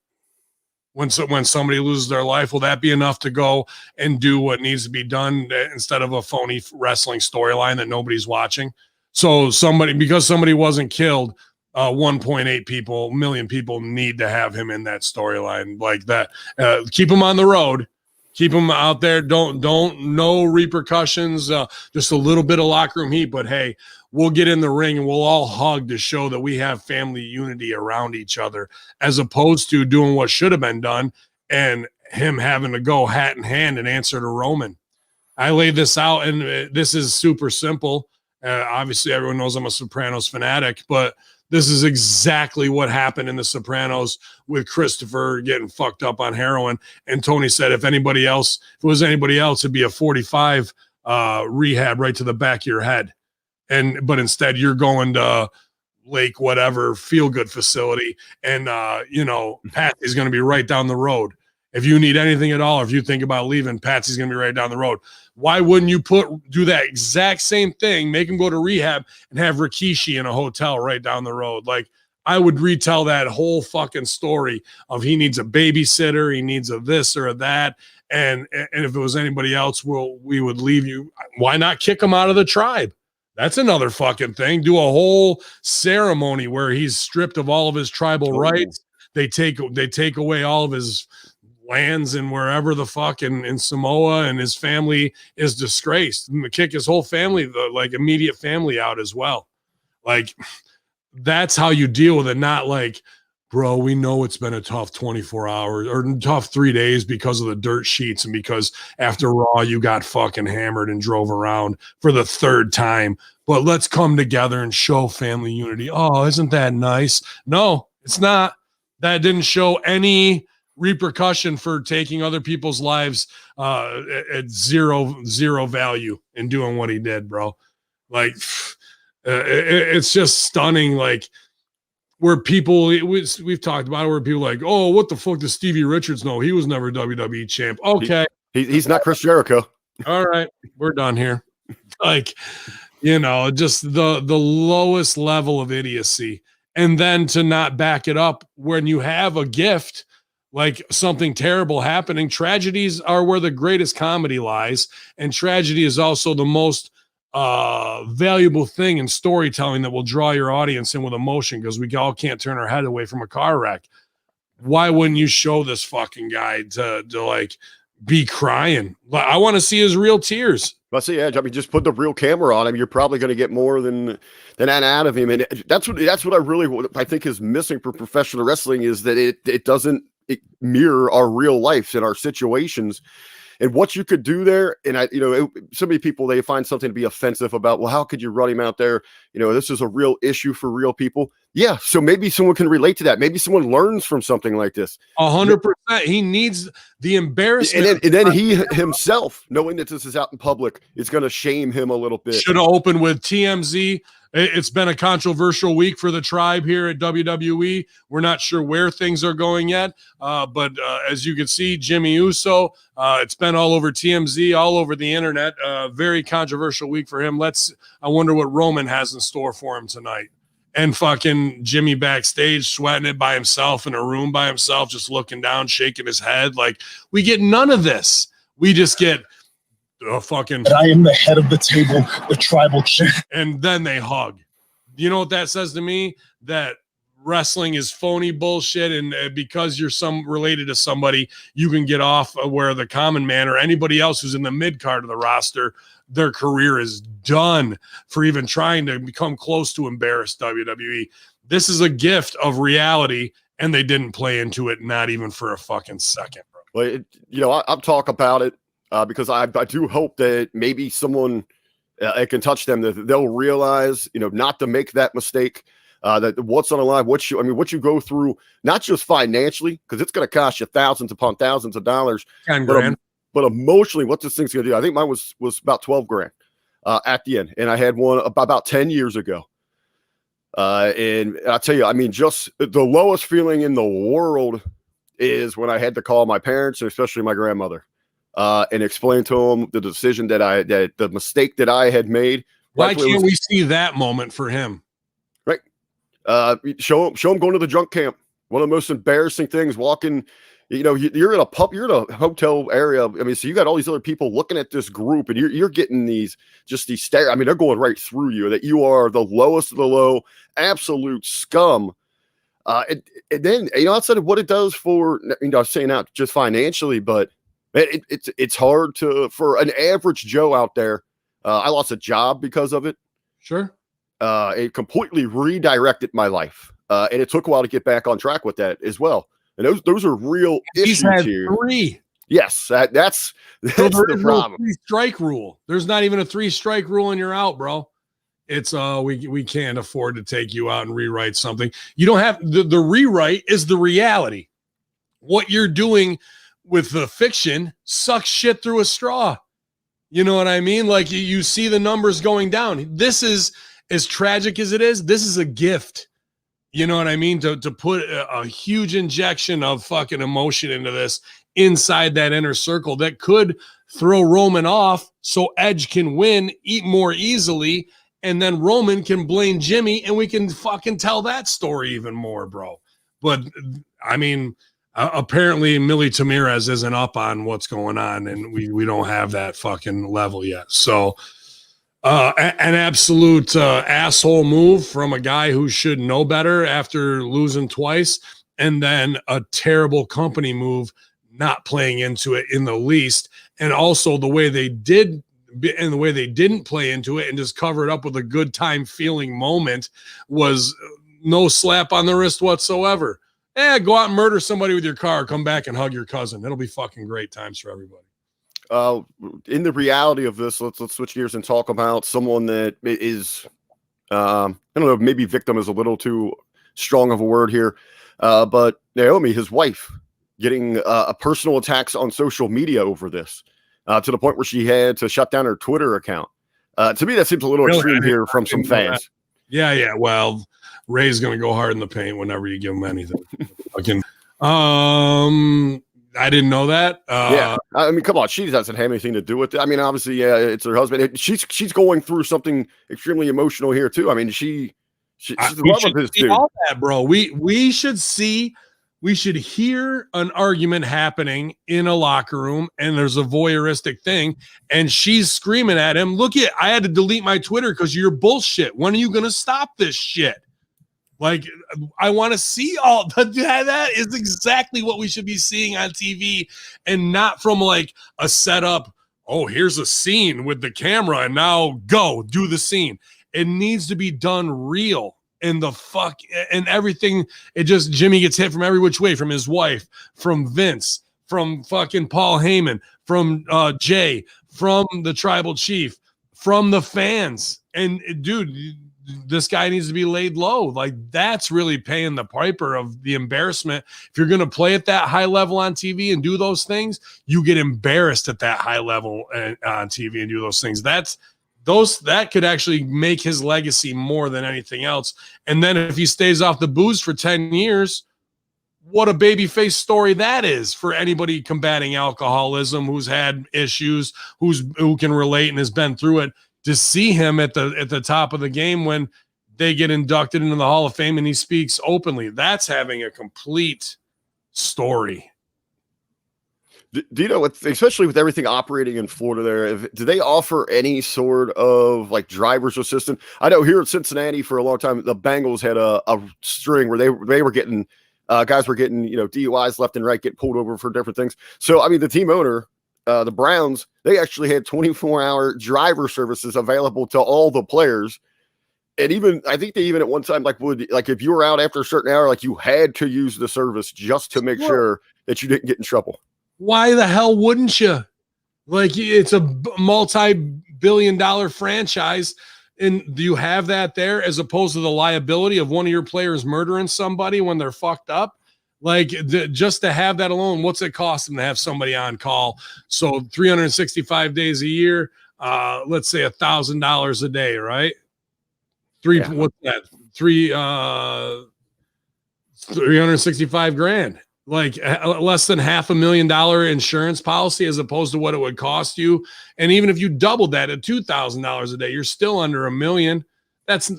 when somebody loses their life? Will that be enough to go and do what needs to be done instead of a phony wrestling storyline that nobody's watching? So because somebody wasn't killed, 1.8 million people need to have him in that storyline like that. Keep him on the road. Keep him out there. Don't no repercussions. Just a little bit of locker room heat. But hey, we'll get in the ring and we'll all hug to show that we have family unity around each other, as opposed to doing what should have been done and him having to go hat in hand and answer to Roman. I laid this out, and this is super simple. Obviously, everyone knows I'm a Sopranos fanatic, but this is exactly what happened in The Sopranos with Christopher getting fucked up on heroin. And Tony said, if it was anybody else, it'd be a 45 rehab right to the back of your head. But instead, you're going to Lake whatever feel good facility, and Patsy's going to be right down the road. If you need anything at all, if you think about leaving, Patsy's going to be right down the road. Why wouldn't you do that exact same thing, make him go to rehab, and have Rikishi in a hotel right down the road? Like, I would retell that whole fucking story of he needs a babysitter, he needs a this or a that, and if it was anybody else, we would leave you. Why not kick him out of the tribe? That's another fucking thing. Do a whole ceremony where he's stripped of all of his tribal rights. They take away all of his lands and wherever the fuck in Samoa, and his family is disgraced. Kick his whole family, like immediate family, out as well. Like, that's how you deal with it. Not like, bro, we know it's been a tough 24 hours or tough 3 days because of the dirt sheets and because after Raw you got fucking hammered and drove around for the third time. But let's come together and show family unity. Oh, isn't that nice? No, it's not. That didn't show any repercussion for taking other people's lives at zero value in doing what he did, bro. Like, it's just stunning. Like, where people, we've talked about it, where people are like, oh, what the fuck does Stevie Richards know? He was never WWE champ. Okay. He's not Chris Jericho. All right. We're done here. Like, just the lowest level of idiocy. And then to not back it up when you have a gift, like something terrible happening. Tragedies are where the greatest comedy lies. And tragedy is also the most valuable thing in storytelling that will draw your audience in with emotion, because we all can't turn our head away from a car wreck. Why wouldn't you show this fucking guy to like be crying? I want to see his real tears. Let's see, Edge. I mean, just put the real camera on him. You're probably going to get more than that out of him. And that's what I think is missing for professional wrestling, is that it doesn't mirror our real lives and our situations. And what you could do there, and so many people, they find something to be offensive about. Well, how could you run him out there? This is a real issue for real people. Yeah, so maybe someone can relate to that. Maybe someone learns from something like this. 100%. He needs the embarrassment, and then he himself, knowing that this is out in public, is going to shame him a little bit. Should have opened with TMZ. It's been a controversial week for the tribe here at WWE. We're not sure where things are going yet, but as you can see, Jimmy Uso, it's been all over TMZ, all over the internet. Very controversial week for him. I wonder what Roman has in store for him tonight. And fucking Jimmy backstage sweating it by himself in a room by himself, just looking down, shaking his head. Like, we get none of this. We just get fucking, I am the head of the table, the tribal chief. And then they hug. You know what that says to me? That wrestling is phony bullshit, and because you're related to somebody, you can get off where the common man or anybody else who's in the mid card of the roster, their career is done for even trying to become close to embarrass WWE. This is a gift of reality, and they didn't play into it, not even for a fucking second, bro. Well, I'll talk about it because I do hope that maybe someone it can touch them, that they'll realize, not to make that mistake. That what's on the line, what you go through, not just financially, because it's going to cost you thousands upon thousands of dollars, 10 grand. But emotionally, what this thing's going to do. I think mine was about 12 grand at the end, and I had one about 10 years ago. And I'll tell you, I mean, just the lowest feeling in the world is when I had to call my parents, and especially my grandmother, and explain to them the decision that the mistake that I had made. Why can't we see that moment for him? Right. Show him going to the drunk camp. One of the most embarrassing things, walking, you're in a pub, you're in a hotel area. I mean, so you got all these other people looking at this group, and you're getting these stare. I mean, they're going right through you. That you are the lowest of the low, absolute scum. And then outside of what it does for, I'm saying not just financially, but it's hard for an average Joe out there. I lost a job because of it. Sure. It completely redirected my life, and it took a while to get back on track with that as well. And those are real issues here. 3. Yes, that's the problem. No 3-strike rule. There's not even a 3-strike rule, and you're out, bro. It's we can't afford to take you out and rewrite something. You don't have the rewrite is the reality. What you're doing with the fiction sucks shit through a straw. You know what I mean? Like you see the numbers going down. This is as tragic as it is. This is a gift. You know what I mean? To put a huge injection of fucking emotion into this inside that inner circle that could throw Roman off so Edge can win, eat more easily, and then Roman can blame Jimmy, and we can fucking tell that story even more, bro. But, I mean, apparently Millie Tamirez isn't up on what's going on, and we don't have that fucking level yet. So, an absolute asshole move from a guy who should know better after losing twice, and then a terrible company move, not playing into it in the least. And also the way they did and the way they didn't play into it and just cover it up with a good time feeling moment was no slap on the wrist whatsoever. Go out and murder somebody with your car, come back and hug your cousin. It'll be fucking great times for everybody. In the reality of this, let's switch gears and talk about someone that is, I don't know, maybe victim is a little too strong of a word here, but Naomi, his wife, getting personal attacks on social media over this, to the point where she had to shut down her Twitter account. To me, that seems a little extreme here from some fans. Yeah. Well, Ray's going to go hard in the paint whenever you give him anything. I didn't know that. Yeah, I mean, come on, she doesn't have anything to do with it. I mean, obviously, yeah, it's her husband. She's going through something extremely emotional here too. I mean, she's the love of his dude. All that, bro. We should hear an argument happening in a locker room, and there's a voyeuristic thing, and she's screaming at him. I had to delete my Twitter because you're bullshit. When are you going to stop this shit? Like, I want to see all that is exactly what we should be seeing on TV, and not from like a setup. Oh, here's a scene with the camera, and now go do the scene. It needs to be done real. And and everything. Jimmy gets hit from every which way, from his wife, from Vince, from fucking Paul Heyman, from Jay, from the tribal chief, from the fans. And dude, this guy needs to be laid low. Like, that's really paying the piper of the embarrassment. If you're going to play at that high level on TV and do those things, you get embarrassed at that high level on TV and do those things. That could actually make his legacy more than anything else. And then if he stays off the booze for 10 years, what a babyface story that is for anybody combating alcoholism, who's had issues, who can relate and has been through it. To see him at the top of the game when they get inducted into the Hall of Fame and he speaks openly, that's having a complete story. Do you know, especially with everything operating in Florida there, do they offer any sort of like driver's assistant? I know here in Cincinnati for a long time, the Bengals had a string where they were getting guys were getting, DUIs left and right, get pulled over for different things. So, I mean, the team owner, the Browns, they actually had 24-hour driver services available to all the players. And I think they even at one time, if you were out after a certain hour, like you had to use the service just to make sure that you didn't get in trouble. Why the hell wouldn't you? Like, it's a multi-billion-dollar franchise, and do you have that there as opposed to the liability of one of your players murdering somebody when they're fucked up? Like, just to have that alone, what's it cost them to have somebody on call? So 365 days a year, let's say $1,000 a day, right? What's that? 365 grand. Like less than $500,000 insurance policy as opposed to what it would cost you. And even if you doubled that at $2,000 a day, you're still under $1 million. That's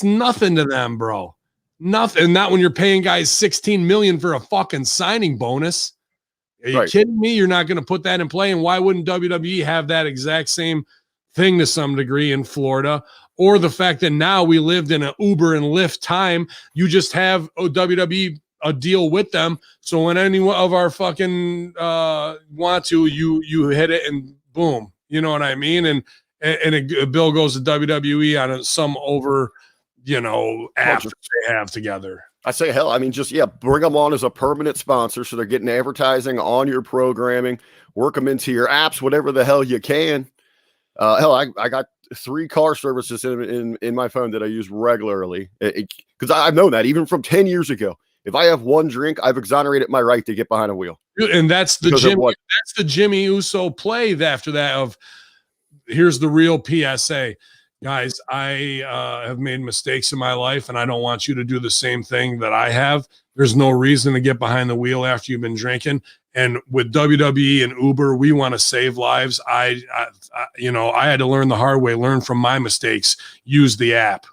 nothing to them, bro. Nothing. Not when you're paying guys $16 million for a fucking signing bonus. Are you kidding me? You're not going to put that in play. And why wouldn't WWE have that exact same thing to some degree in Florida? Or the fact that now we lived in an Uber and Lyft time, you just have WWE a deal with them. So when any of our fucking want to, you hit it and boom, you know what I mean? And a bill goes to WWE on some over, app that they have together. I say, hell, I mean, just, bring them on as a permanent sponsor. So they're getting advertising on your programming, work them into your apps, whatever the hell you can. Hell, I got 3 car services in my phone that I use regularly because I've known that even from 10 years ago. If I have one drink, I've exonerated my right to get behind a wheel. And that's the Jimmy Uso play after that of here's the real PSA. Guys, I have made mistakes in my life, and I don't want you to do the same thing that I have. There's no reason to get behind the wheel after you've been drinking. And with WWE and Uber, we want to save lives. I had to learn the hard way, learn from my mistakes, use the app.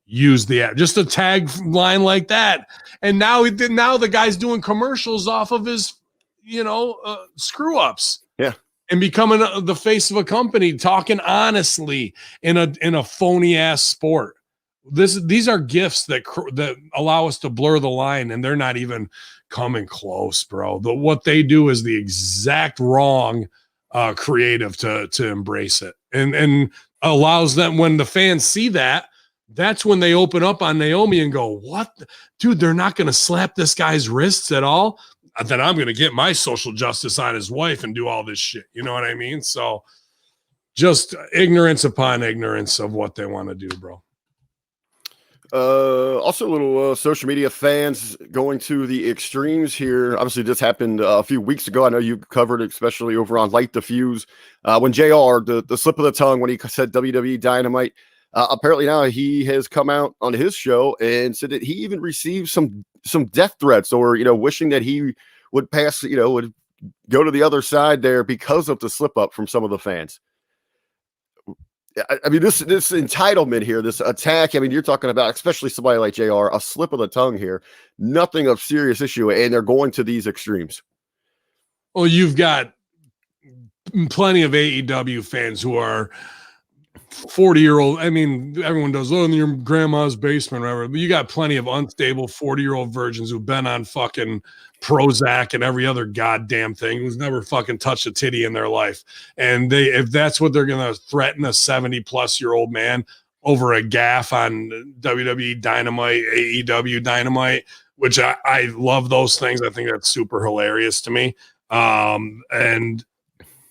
Just a tag line like that. And now the guy's doing commercials off of his, screw ups. Yeah. And becoming the face of a company, talking honestly in a phony ass sport. These are gifts that allow us to blur the line, and they're not even coming close, bro. What they do is the exact wrong creative to embrace it, and allows them, when the fans see that, that's when they open up on Naomi and go, "What, dude? They're not going to slap this guy's wrists at all." Then I'm going to get my social justice on his wife and do all this shit. You know what I mean? So just ignorance upon ignorance of what they want to do, bro. Also a little social media fans going to the extremes here. Obviously this happened a few weeks ago. I know you covered it, especially over on Light Diffuse, when JR, the slip of the tongue, when he said WWE Dynamite, apparently now he has come out on his show and said that he even received some death threats, or wishing that he would pass, would go to the other side there because of the slip up from some of the fans. I mean, this entitlement here, this attack. I mean, you're talking about, especially somebody like JR, a slip of the tongue here, nothing of serious issue, and they're going to these extremes. Well, you've got plenty of AEW fans who are 40-year-old. I mean, everyone does, in your grandma's basement, or whatever. But you got plenty of unstable 40-year-old virgins who've been on fucking Prozac and every other goddamn thing, who's never fucking touched a titty in their life. And if that's what they're going to threaten a 70-plus-year-old man over a gaffe on WWE Dynamite, AEW Dynamite, which I love those things. I think that's super hilarious to me. And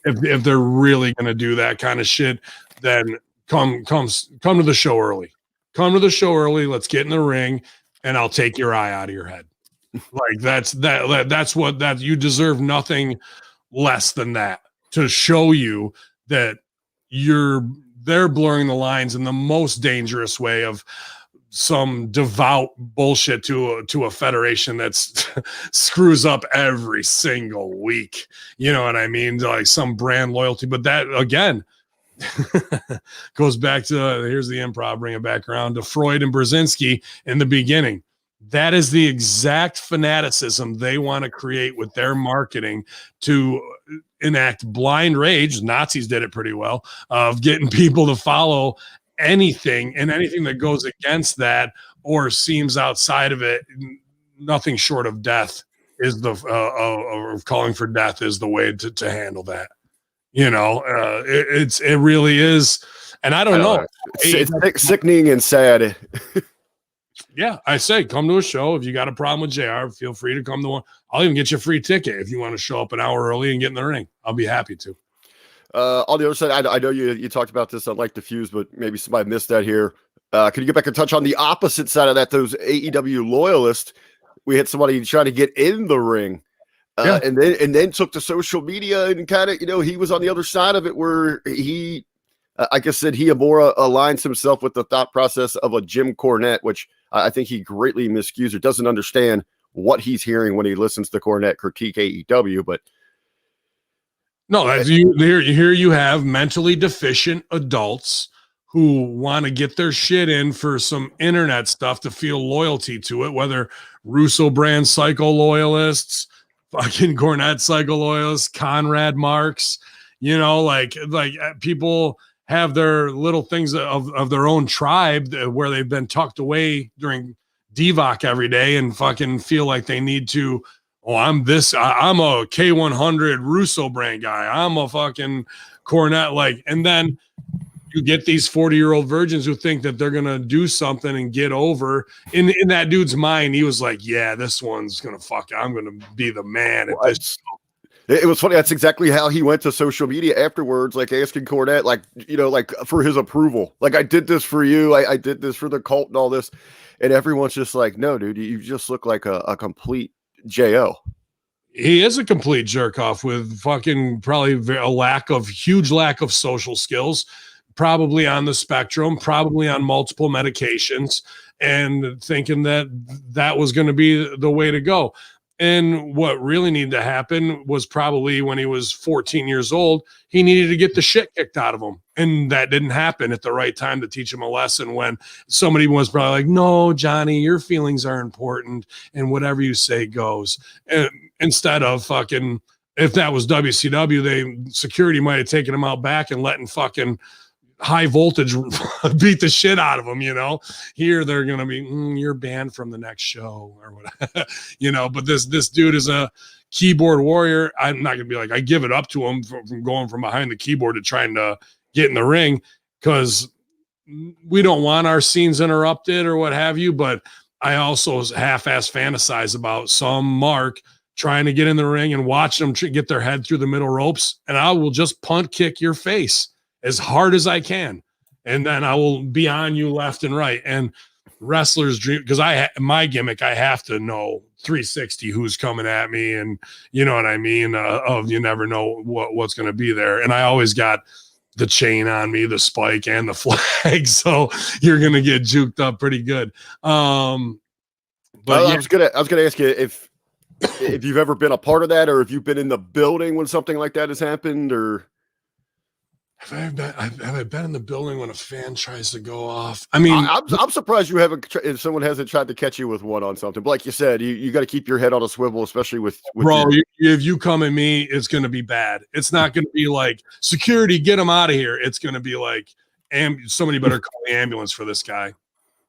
if they're really going to do that kind of shit, then come to the show early. Come to the show early. Let's get in the ring, and I'll take your eye out of your head. Like that's what you deserve. Nothing less than that, to show you that they're blurring the lines in the most dangerous way of some devout bullshit to a federation that's screws up every single week. You know what I mean? Like some brand loyalty, but that again goes back to here's the improv, bring it back around to Freud and Brzezinski in the beginning. That is the exact fanaticism they want to create with their marketing to enact blind rage. Nazis did it pretty well, of getting people to follow anything, and anything that goes against that or seems outside of it, nothing short of death is of calling for death is the way to handle that. It really is. And I don't know. It's sickening and sad. Yeah, I say come to a show. If you got a problem with JR, feel free to come to one. I'll even get you a free ticket if you want to show up an hour early and get in the ring. I'll be happy to. On the other side, I know you talked about this on Like Diffuse, but maybe somebody missed that here. Could you get back and touch on the opposite side of that? Those AEW loyalists, we had somebody trying to get in the ring, and then took to social media and kind of, he was on the other side of it, where he, I guess, said he more aligns himself with the thought process of a Jim Cornette, which I think he greatly miscues or doesn't understand what he's hearing when he listens to Cornette critique AEW. But no, here you have mentally deficient adults who want to get their shit in for some internet stuff to feel loyalty to it, whether Russo brand psycho loyalists, fucking Cornette psycho loyalists, Conrad Marks, like people have their little things of their own tribe where they've been tucked away during DVOC every day and fucking feel like they need to, I'm a K100 Russo brand guy. I'm a fucking Cornette, and then you get these 40-year-old virgins who think that they're going to do something and get over. In that dude's mind, he was like, yeah, this one's going to I'm going to be the man at this. It was funny. That's exactly how he went to social media afterwards, like asking Cornette, like for his approval. Like, I did this for you. I did this for the cult and all this. And everyone's just like, no, dude, you just look like a complete JO. He is a complete jerk off with fucking probably a huge lack of social skills, probably on the spectrum, probably on multiple medications, and thinking that was going to be the way to go. And what really needed to happen was probably when he was 14 years old, he needed to get the shit kicked out of him. And that didn't happen at the right time to teach him a lesson, when somebody was probably like, no, Johnny, your feelings are important and whatever you say goes. And instead of fucking, if that was WCW, security might have taken him out back and letting fucking high voltage beat the shit out of them. Here they're gonna be you're banned from the next show or whatever. But this dude is a keyboard warrior. I'm not gonna be like, I give it up to him from going from behind the keyboard to trying to get in the ring, because we don't want our scenes interrupted or what have you. But I also half-ass fantasize about some Mark trying to get in the ring and watch them get their head through the middle ropes, and I will just punt kick your face as hard as I can, and then I will be on you left and right. And wrestlers dream, because my gimmick, I have to know 360 who's coming at me, and you know what I mean. You never know what's going to be there, and I always got the chain on me, the spike, and the flag, so you're going to get juked up pretty good. But I was gonna ask you if you've ever been a part of that, or if you've been in the building when something like that has happened, or. Have I been in the building when a fan tries to go off? I mean, I'm surprised you haven't. If someone hasn't tried to catch you with one on something, but like you said, you got to keep your head on a swivel, especially with bro. If you come at me, it's going to be bad. It's not going to be like security, get him out of here. It's going to be like, somebody better call the ambulance for this guy,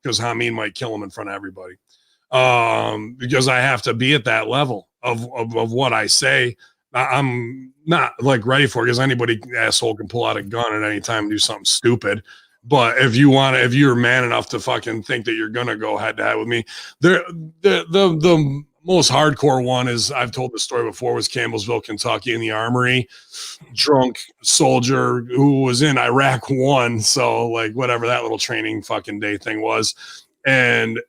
because Hamin might kill him in front of everybody. Because I have to be at that level of what I say. I'm not like ready for it, because anybody asshole can pull out a gun at any time and do something stupid. But if you're man enough to fucking think that you're gonna go head to head with me, the most hardcore one is, I've told this story before, was Campbellsville, Kentucky, in the Armory. Drunk soldier who was in Iraq 1, so like whatever that little training fucking day thing was, and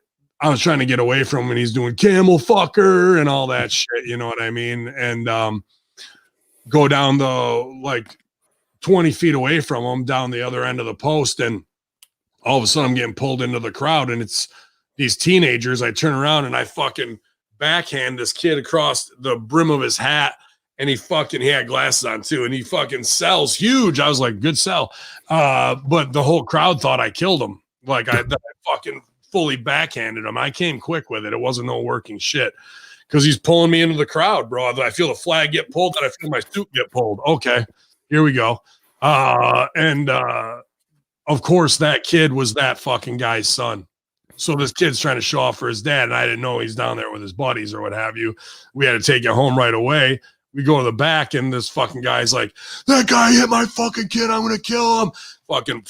I was trying to get away from him, and he's doing camel fucker and all that shit, you know what I mean? And go down the 20 feet away from him, down the other end of the post, and all of a sudden I'm getting pulled into the crowd, and it's these teenagers. I turn around and I fucking backhand this kid across the brim of his hat, and he had glasses on too, and he fucking sells huge. I was like, good sell. But the whole crowd thought I killed him. Like I fucking fully backhanded him. I came quick with it. It wasn't no working shit, because he's pulling me into the crowd, bro. I feel the flag get pulled, and I feel my suit get pulled. Okay, here we go. And of course, that kid was that fucking guy's son. So this kid's trying to show off for his dad, and I didn't know he's down there with his buddies or what have you. We had to take it home right away. We go to the back, and this fucking guy's like, that guy hit my fucking kid. I'm going to kill him. Fucking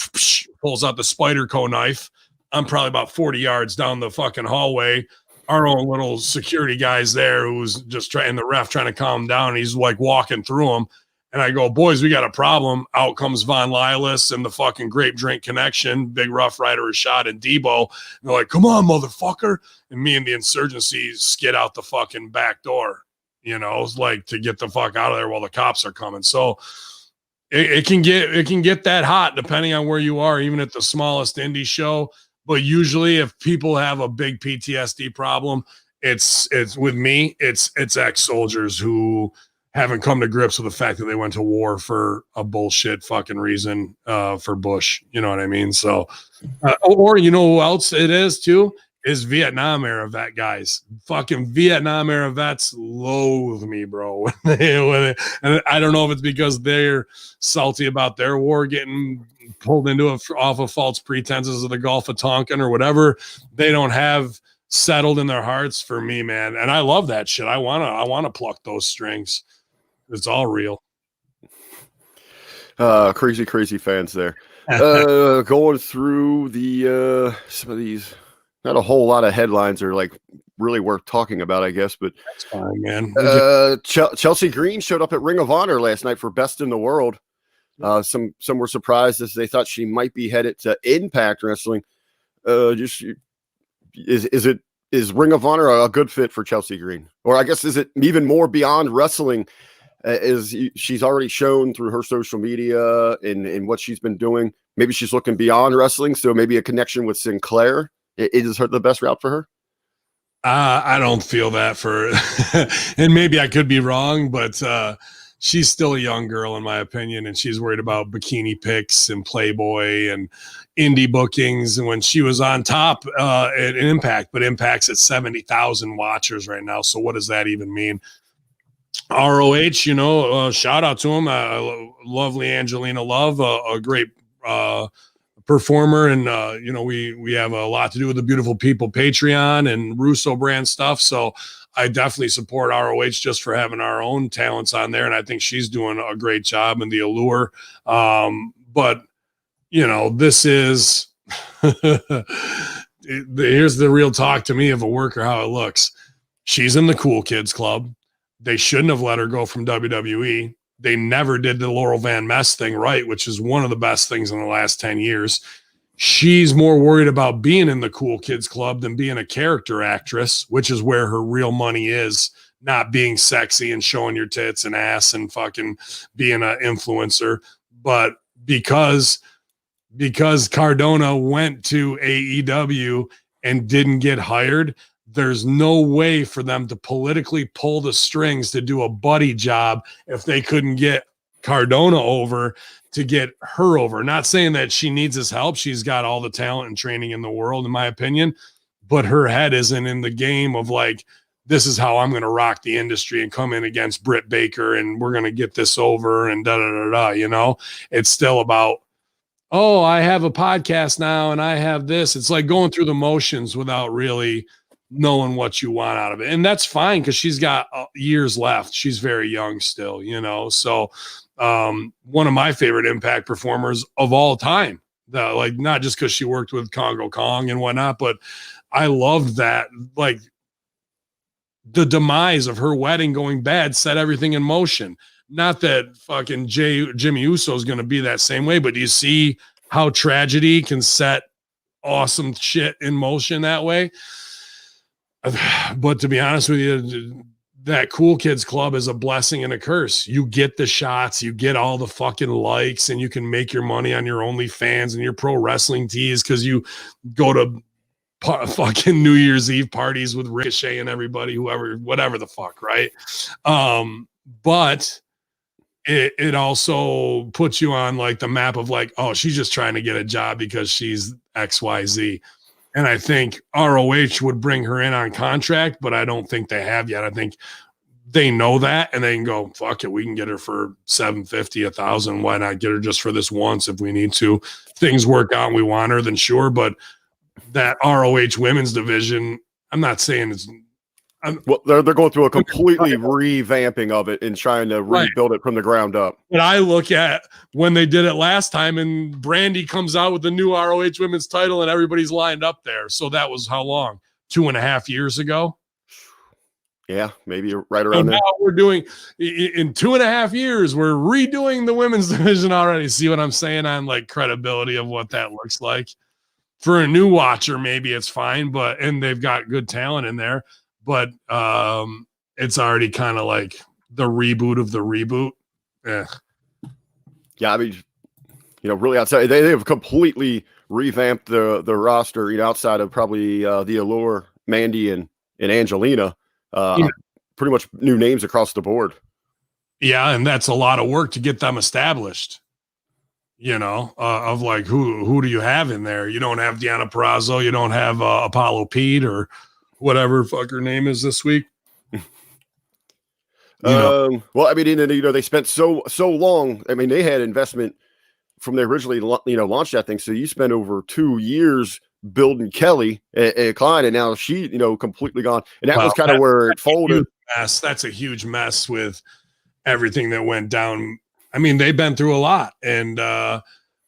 pulls out the Spyderco knife. I'm probably about 40 yards down the fucking hallway. Our own little security guy's there, who's just trying to calm him down. And he's like walking through them. And I go, boys, we got a problem. Out comes Von Lilas and the fucking Grape Drink Connection, Big Rough Rider Rashad and Debo. And they're like, come on, motherfucker. And me and the insurgency skid out the fucking back door, like to get the fuck out of there while the cops are coming. So it can get that hot depending on where you are, even at the smallest indie show. But usually if people have a big PTSD problem, it's with me, it's ex-soldiers who haven't come to grips with the fact that they went to war for a bullshit fucking reason for Bush. You know what I mean? So, or you know who else it is too? Is Vietnam era vet guys. Fucking Vietnam era vets loathe me, bro. And I don't know if it's because they're salty about their war getting pulled into it off of false pretenses of the Gulf of Tonkin or whatever. They don't have settled in their hearts for me, man. And I love that shit. I wanna pluck those strings. It's all real. Crazy fans there. Going through the some of these, not a whole lot of headlines are like really worth talking about, I guess. But that's fine, man. Chelsea Green showed up at Ring of Honor last night for Best in the World. Some were surprised as they thought she might be headed to Impact Wrestling. Is Ring of Honor a good fit for Chelsea Green, or I guess is it even more beyond wrestling? She's already shown through her social media and what she's been doing. Maybe she's looking beyond wrestling, so maybe a connection with Sinclair is her the best route for her. I don't feel that for, and maybe I could be wrong, but she's still a young girl in my opinion, and she's worried about bikini pics and Playboy and indie bookings. And when she was on top at Impact, but Impact's at 70,000 watchers right now. So what does that even mean? ROH, you know, shout out to him. Lovely Angelina Love, a great performer, and you know, we have a lot to do with the Beautiful People Patreon and Russo brand stuff. So I definitely support ROH just for having our own talents on there, and I think she's doing a great job in the Allure. But you know, this is here's the real talk to me of a worker, how it looks. She's in the Cool Kids Club. They shouldn't have let her go from WWE. They never did the Laurel Van Ness thing right, which is one of the best things in the last 10 years. She's more worried about being in the Cool Kids Club than being a character actress, which is where her real money is, not being sexy and showing your tits and ass and fucking being an influencer. But because Cardona went to AEW and didn't get hired, there's no way for them to politically pull the strings to do a buddy job if they couldn't get Cardona over to get her over. Not saying that she needs his help. She's got all the talent and training in the world, in my opinion, but her head isn't in the game of like, this is how I'm going to rock the industry and come in against Britt Baker and we're going to get this over and da-da-da-da, you know? It's still about, oh, I have a podcast now and I have this. It's like going through the motions without really knowing what you want out of it. And that's fine because she's got years left. She's very young still, you know? So one of my favorite Impact performers of all time, like not just because she worked with Congo Kong and whatnot, but I loved that. Like the demise of her wedding going bad set everything in motion. Not that fucking Jimmy Uso is going to be that same way, but do you see how tragedy can set awesome shit in motion that way? But to be honest with you, that Cool Kids Club is a blessing and a curse. You get the shots, you get all the fucking likes, and you can make your money on your OnlyFans and your pro wrestling tees because you go to fucking New Year's Eve parties with Ricochet and everybody, whoever, whatever the fuck, right? But it also puts you on like the map of like, oh, she's just trying to get a job because she's XYZ. And I think ROH would bring her in on contract, but I don't think they have yet. I think they know that and they can go, fuck it, we can get her for $750, $1,000. Why not get her just for this once if we need to? Things work out and we want her, then sure. But that ROH women's division, I'm not saying it's well, they're going through a completely revamping of it and trying to rebuild it from the ground up. But I look at when they did it last time and Brandy comes out with the new ROH women's title and everybody's lined up there. So that was how long? 2.5 years ago? Yeah, maybe right around there. Now we're doing, in 2.5 years, we're redoing the women's division already. See what I'm saying on like credibility of what that looks like? For a new watcher, maybe it's fine, and they've got good talent in there. But it's already kind of like the reboot of the reboot. Yeah, I mean, you know, really outside, they have completely revamped the roster, you know, outside of probably the Allure, Mandy, and Angelina. Pretty much new names across the board. Yeah, and that's a lot of work to get them established. Of like who do you have in there? You don't have Deanna Purrazzo, you don't have Apollo Pete or whatever fuck her name is this week. Well, I mean, they spent so long. I mean, they had investment from they originally launched that thing. So you spent over 2 years building Kelly and Klein, and now she completely gone. And that was kind of where it folded. That's a huge mess with everything that went down. I mean, they've been through a lot, and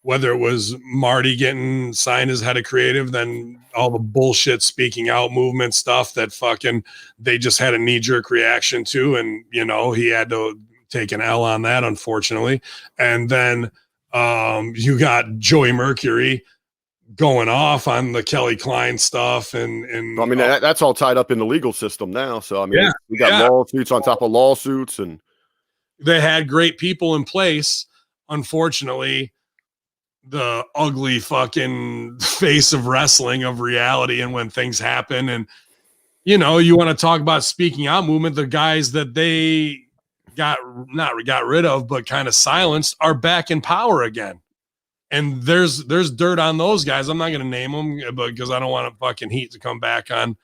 whether it was Marty getting signed as head of creative, then all the bullshit speaking out movement stuff that fucking they just had a knee-jerk reaction to, and he had to take an L on that, unfortunately. And then you got Joey Mercury going off on the Kelly Klein stuff, and I mean that's all tied up in the legal system now. So I mean, we got lawsuits on top of lawsuits, and they had great people in place. Unfortunately, the ugly fucking face of wrestling, of reality, and when things happen, and you want to talk about speaking out movement, the guys that they not got rid of but kind of silenced are back in power again. And there's dirt on those guys. I'm not going to name them because I don't want fucking heat to come back on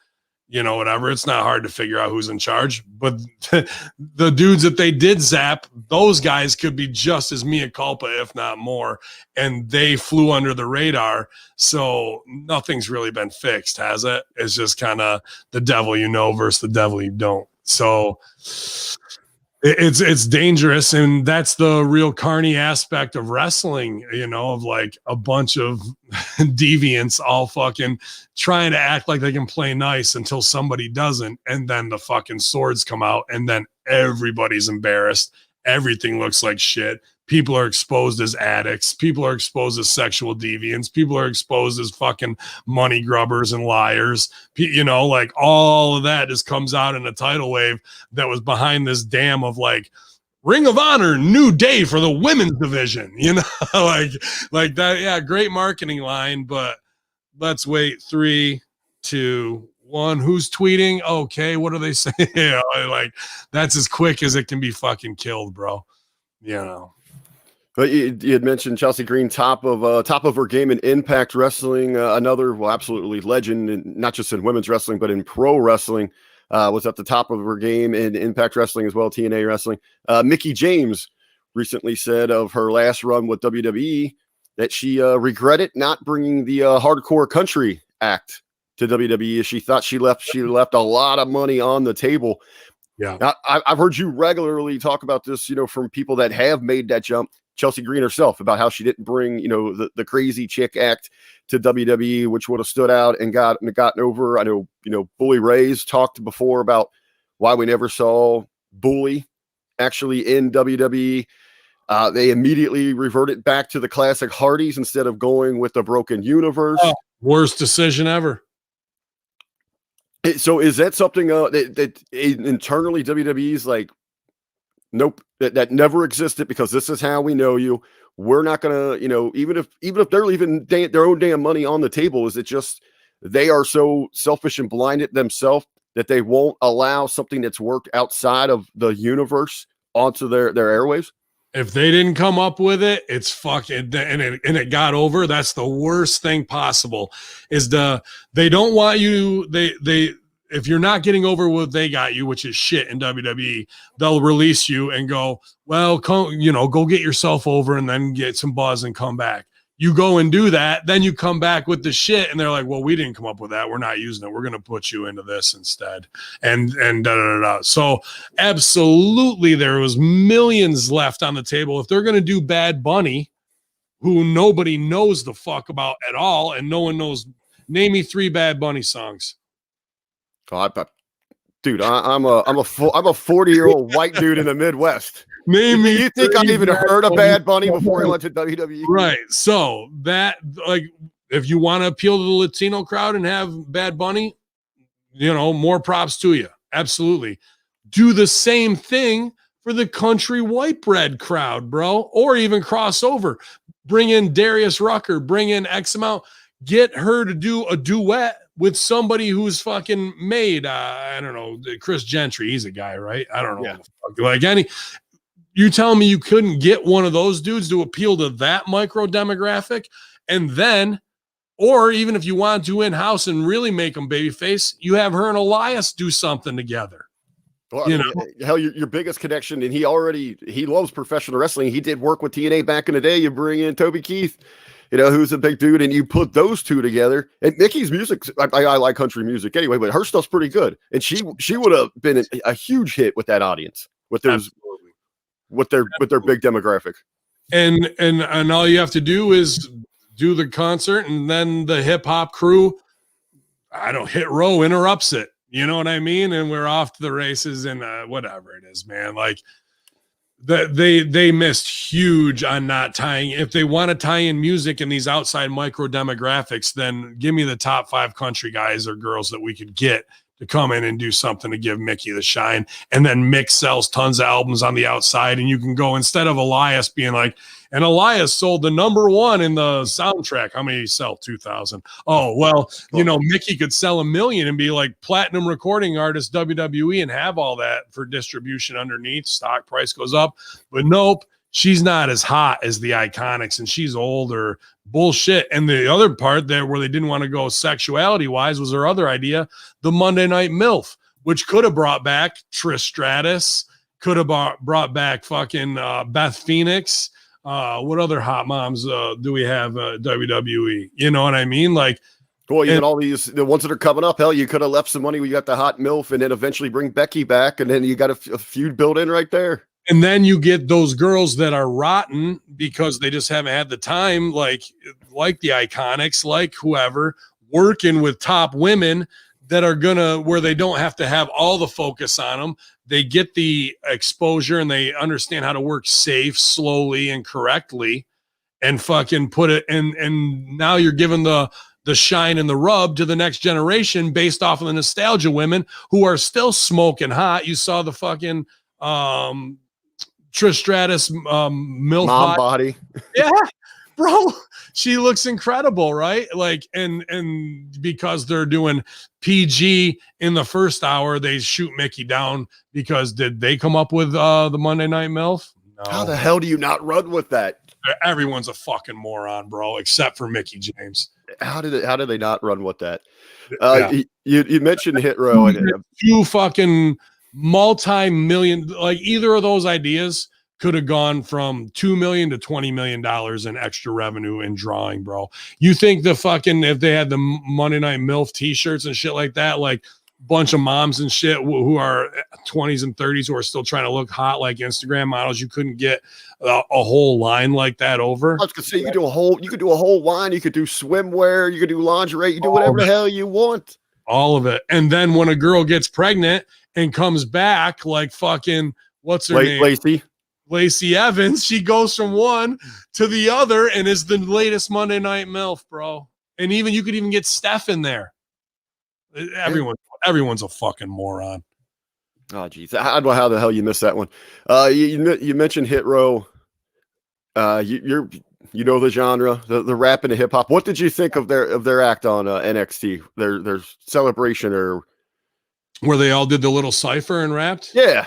whatever. It's not hard to figure out who's in charge, but the dudes that they did zap, those guys could be just as mea culpa, if not more. And they flew under the radar. So nothing's really been fixed, has it? It's just kind of the devil versus the devil you don't. So it's dangerous, and that's the real carny aspect of wrestling, of like a bunch of deviants all fucking trying to act like they can play nice until somebody doesn't, and then the fucking swords come out, and then everybody's embarrassed. Everything looks like shit. People are exposed as addicts. People are exposed as sexual deviants. People are exposed as fucking money grubbers and liars. Like all of that just comes out in a tidal wave that was behind this dam of like Ring of Honor, New Day for the women's division, like that. Yeah, great marketing line, but let's wait 3, 2, 1. Who's tweeting? Okay, what are they saying? Like that's as quick as it can be fucking killed, bro. But you had mentioned Chelsea Green, top of her game in Impact Wrestling. Another, absolutely legend, not just in women's wrestling, but in pro wrestling, was at the top of her game in Impact Wrestling as well, TNA Wrestling. Mickie James recently said of her last run with WWE that she regretted not bringing the Hardcore Country Act to WWE. She thought she left a lot of money on the table. Yeah, now, I've heard you regularly talk about this, from people that have made that jump. Chelsea Green herself, about how she didn't bring, the Crazy Chick Act to WWE, which would have stood out and gotten over. I know, Bully Ray's talked before about why we never saw Bully actually in WWE. They immediately reverted back to the classic Hardys instead of going with the Broken Universe. Worst decision ever. So is that something that internally WWE's like, nope, that never existed, because this is how we know you. We're not gonna, even if they're leaving their own damn money on the table, is it just they are so selfish and blinded themselves that they won't allow something that's worked outside of the universe onto their airwaves? If they didn't come up with it, it's fucking, and it got over. That's the worst thing possible. They don't want you. If you're not getting over what they got you, which is shit in WWE, they'll release you and go, well, go get yourself over and then get some buzz and come back. You go and do that, then you come back with the shit, and they're like, well, we didn't come up with that. We're not using it. We're going to put you into this instead. And da-da-da-da. So absolutely, there was millions left on the table. If they're going to do Bad Bunny, who nobody knows the fuck about at all, and no one knows, name me 3 Bad Bunny songs. Dude, I'm a 40-year-old white dude in the Midwest. Name me. You think I even heard of Bad Bunny before he went to WWE? Right. So that, like, if you want to appeal to the Latino crowd and have Bad Bunny, more props to you. Absolutely. Do the same thing for the country white bread crowd, bro, or even crossover. Bring in Darius Rucker, bring in X amount, get her to do a duet with somebody who's fucking made, I don't know, Chris Gentry. He's a guy, right? I don't know. Yeah. Like You telling me you couldn't get one of those dudes to appeal to that micro demographic? And then, or even if you want to in-house and really make them babyface, you have her and Elias do something together. Well, hell, your biggest connection, and he loves professional wrestling. He did work with TNA back in the day. You bring in Toby Keith, who's a big dude, and you put those two together. And Nikki's music, I like country music anyway, but her stuff's pretty good. And she would have been a huge hit with that audience, with their big demographic. And all you have to do is do the concert, and then the hip hop crew, Hit Row interrupts it. You know what I mean? And we're off to the races, and whatever it is, man. Like they missed huge on not tying. If they want to tie in music in these outside micro demographics, then give me the top 5 country guys or girls that we could get to come in and do something to give Mickey the shine. And then Mick sells tons of albums on the outside, and you can go, instead of Elias being like, and Elias sold the #1 in the soundtrack. How many sell? 2,000. Oh, well, Mickey could sell 1 million and be like platinum recording artist WWE and have all that for distribution underneath. Stock price goes up. But nope, she's not as hot as the Iconics, and she's older. Bullshit. And the other part there where they didn't want to go sexuality wise was their other idea, the Monday Night MILF, which could have brought back Trish Stratus, could have brought back fucking Beth Phoenix. What other hot moms do we have WWE? You know what I mean? Like, well, even all the ones that are coming up, hell, you could have left some money when you got the hot MILF and then eventually bring Becky back, and then you got a feud built in right there. And then you get those girls that are rotten because they just haven't had the time, like the Iconics, like whoever, working with top women that are where they don't have to have all the focus on them. They get the exposure and they understand how to work safe, slowly, and correctly, and fucking put it. And now you're giving the shine and the rub to the next generation based off of the nostalgia women who are still smoking hot. You saw the fucking Trish Stratus MILF body. Yeah, bro, she looks incredible, right? Like, and because they're doing PG in the first hour, they shoot Mickey down because did they come up with the Monday Night MILF? No. How the hell do you not run with that? Everyone's a fucking moron, bro, except for Mickey James. How did they not run with that? You mentioned Hit Row and two fucking multi-million, like either of those ideas could have gone from $2 million to $20 million in extra revenue in drawing, bro. You think the fucking, if they had the Monday Night MILF t-shirts and shit like that, like bunch of moms and shit who are 20s and 30s who are still trying to look hot like Instagram models, you couldn't get a whole line like that over. I was gonna say you could do a whole line, you could do swimwear, you could do lingerie, you do whatever the hell you want. All of it. And then when a girl gets pregnant and comes back, like fucking what's her name? Lacey Evans, she goes from one to the other and is the latest Monday Night MILF, bro. And even you could even get Steph in there. Everyone's a fucking moron. Oh, geez. I don't know how the hell you missed that one. You mentioned Hit Row. You know the genre, the rap and the hip hop. What did you think of their act on NXT? Their celebration, or where they all did the little cipher and rapped? Yeah,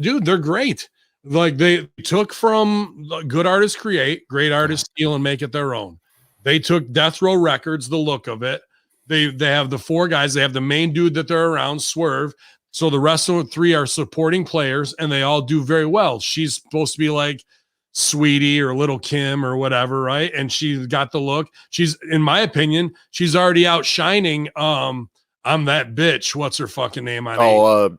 dude, they're great. Like they took from good artists create, great artists steal and make it their own. They took Death Row Records, the look of it. They have the 4 guys. They have the main dude that they're around, Swerve. So the rest of the 3 are supporting players, and they all do very well. She's supposed to be like Sweetie or Little Kim or whatever, right? And she's got the look. She's, in my opinion, she's already outshining I'm that bitch. What's her fucking name on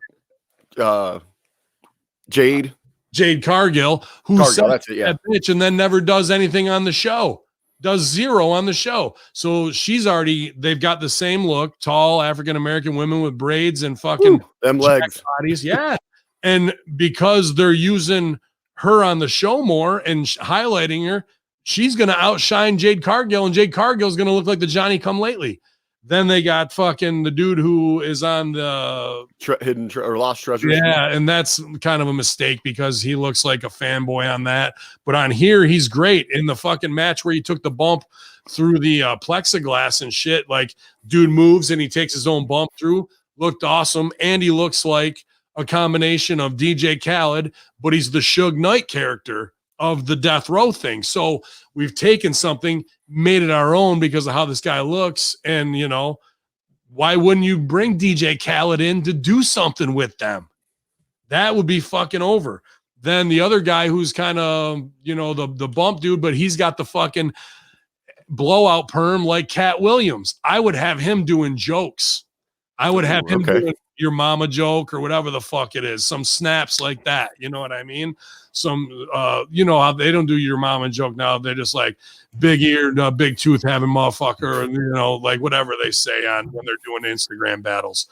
Jade Cargill, who said that bitch and then never does anything on the show. Does 0 on the show. So they've got the same look, tall African-American women with braids and fucking them legs bodies. Yeah. And because they're using her on the show more and highlighting her, she's going to outshine Jade Cargill, and Jade Cargill is going to look like the Johnny Come Lately. Then they got fucking the dude who is on the Hidden or Lost Treasures. Yeah, and that's kind of a mistake because he looks like a fanboy on that. But on here, he's great. In the fucking match where he took the bump through the plexiglass and shit, like dude moves and he takes his own bump through. Looked awesome. And he looks like a combination of DJ Khaled, but he's the Suge Knight character of the Death Row thing. So we've taken something, made it our own because of how this guy looks. And, you know, why wouldn't you bring DJ Khaled in to do something with them? That would be fucking over. Then the other guy who's kind of, you know, the bump dude, but he's got the fucking blowout perm like Cat Williams. I would have him doing jokes. I would have him doing your mama joke or whatever the fuck it is. Some snaps like that. You know what I mean? Some, you know how they don't do your mama joke now. They're just like big eared, big tooth having motherfucker, and you know, like whatever they say on when they're doing Instagram battles.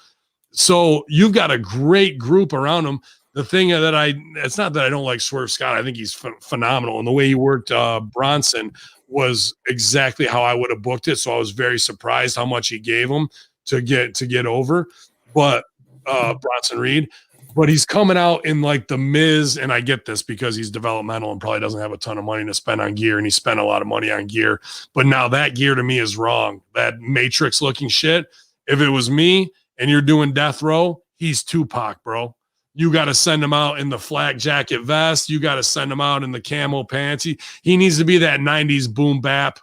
So you've got a great group around them. The thing that it's not that I don't like Swerve Scott. I think he's phenomenal. And the way he worked Bronson was exactly how I would have booked it. So I was very surprised how much he gave him to get over. But Bronson Reed, but he's coming out in like the Miz, and I get this because he's developmental and probably doesn't have a ton of money to spend on gear, and he spent a lot of money on gear. But now that gear to me is wrong. That Matrix looking shit. If it was me and you're doing Death Row, he's Tupac, bro. You got to send him out in the flak jacket vest. You got to send him out in the camo pants. He needs to be that 90s boom bap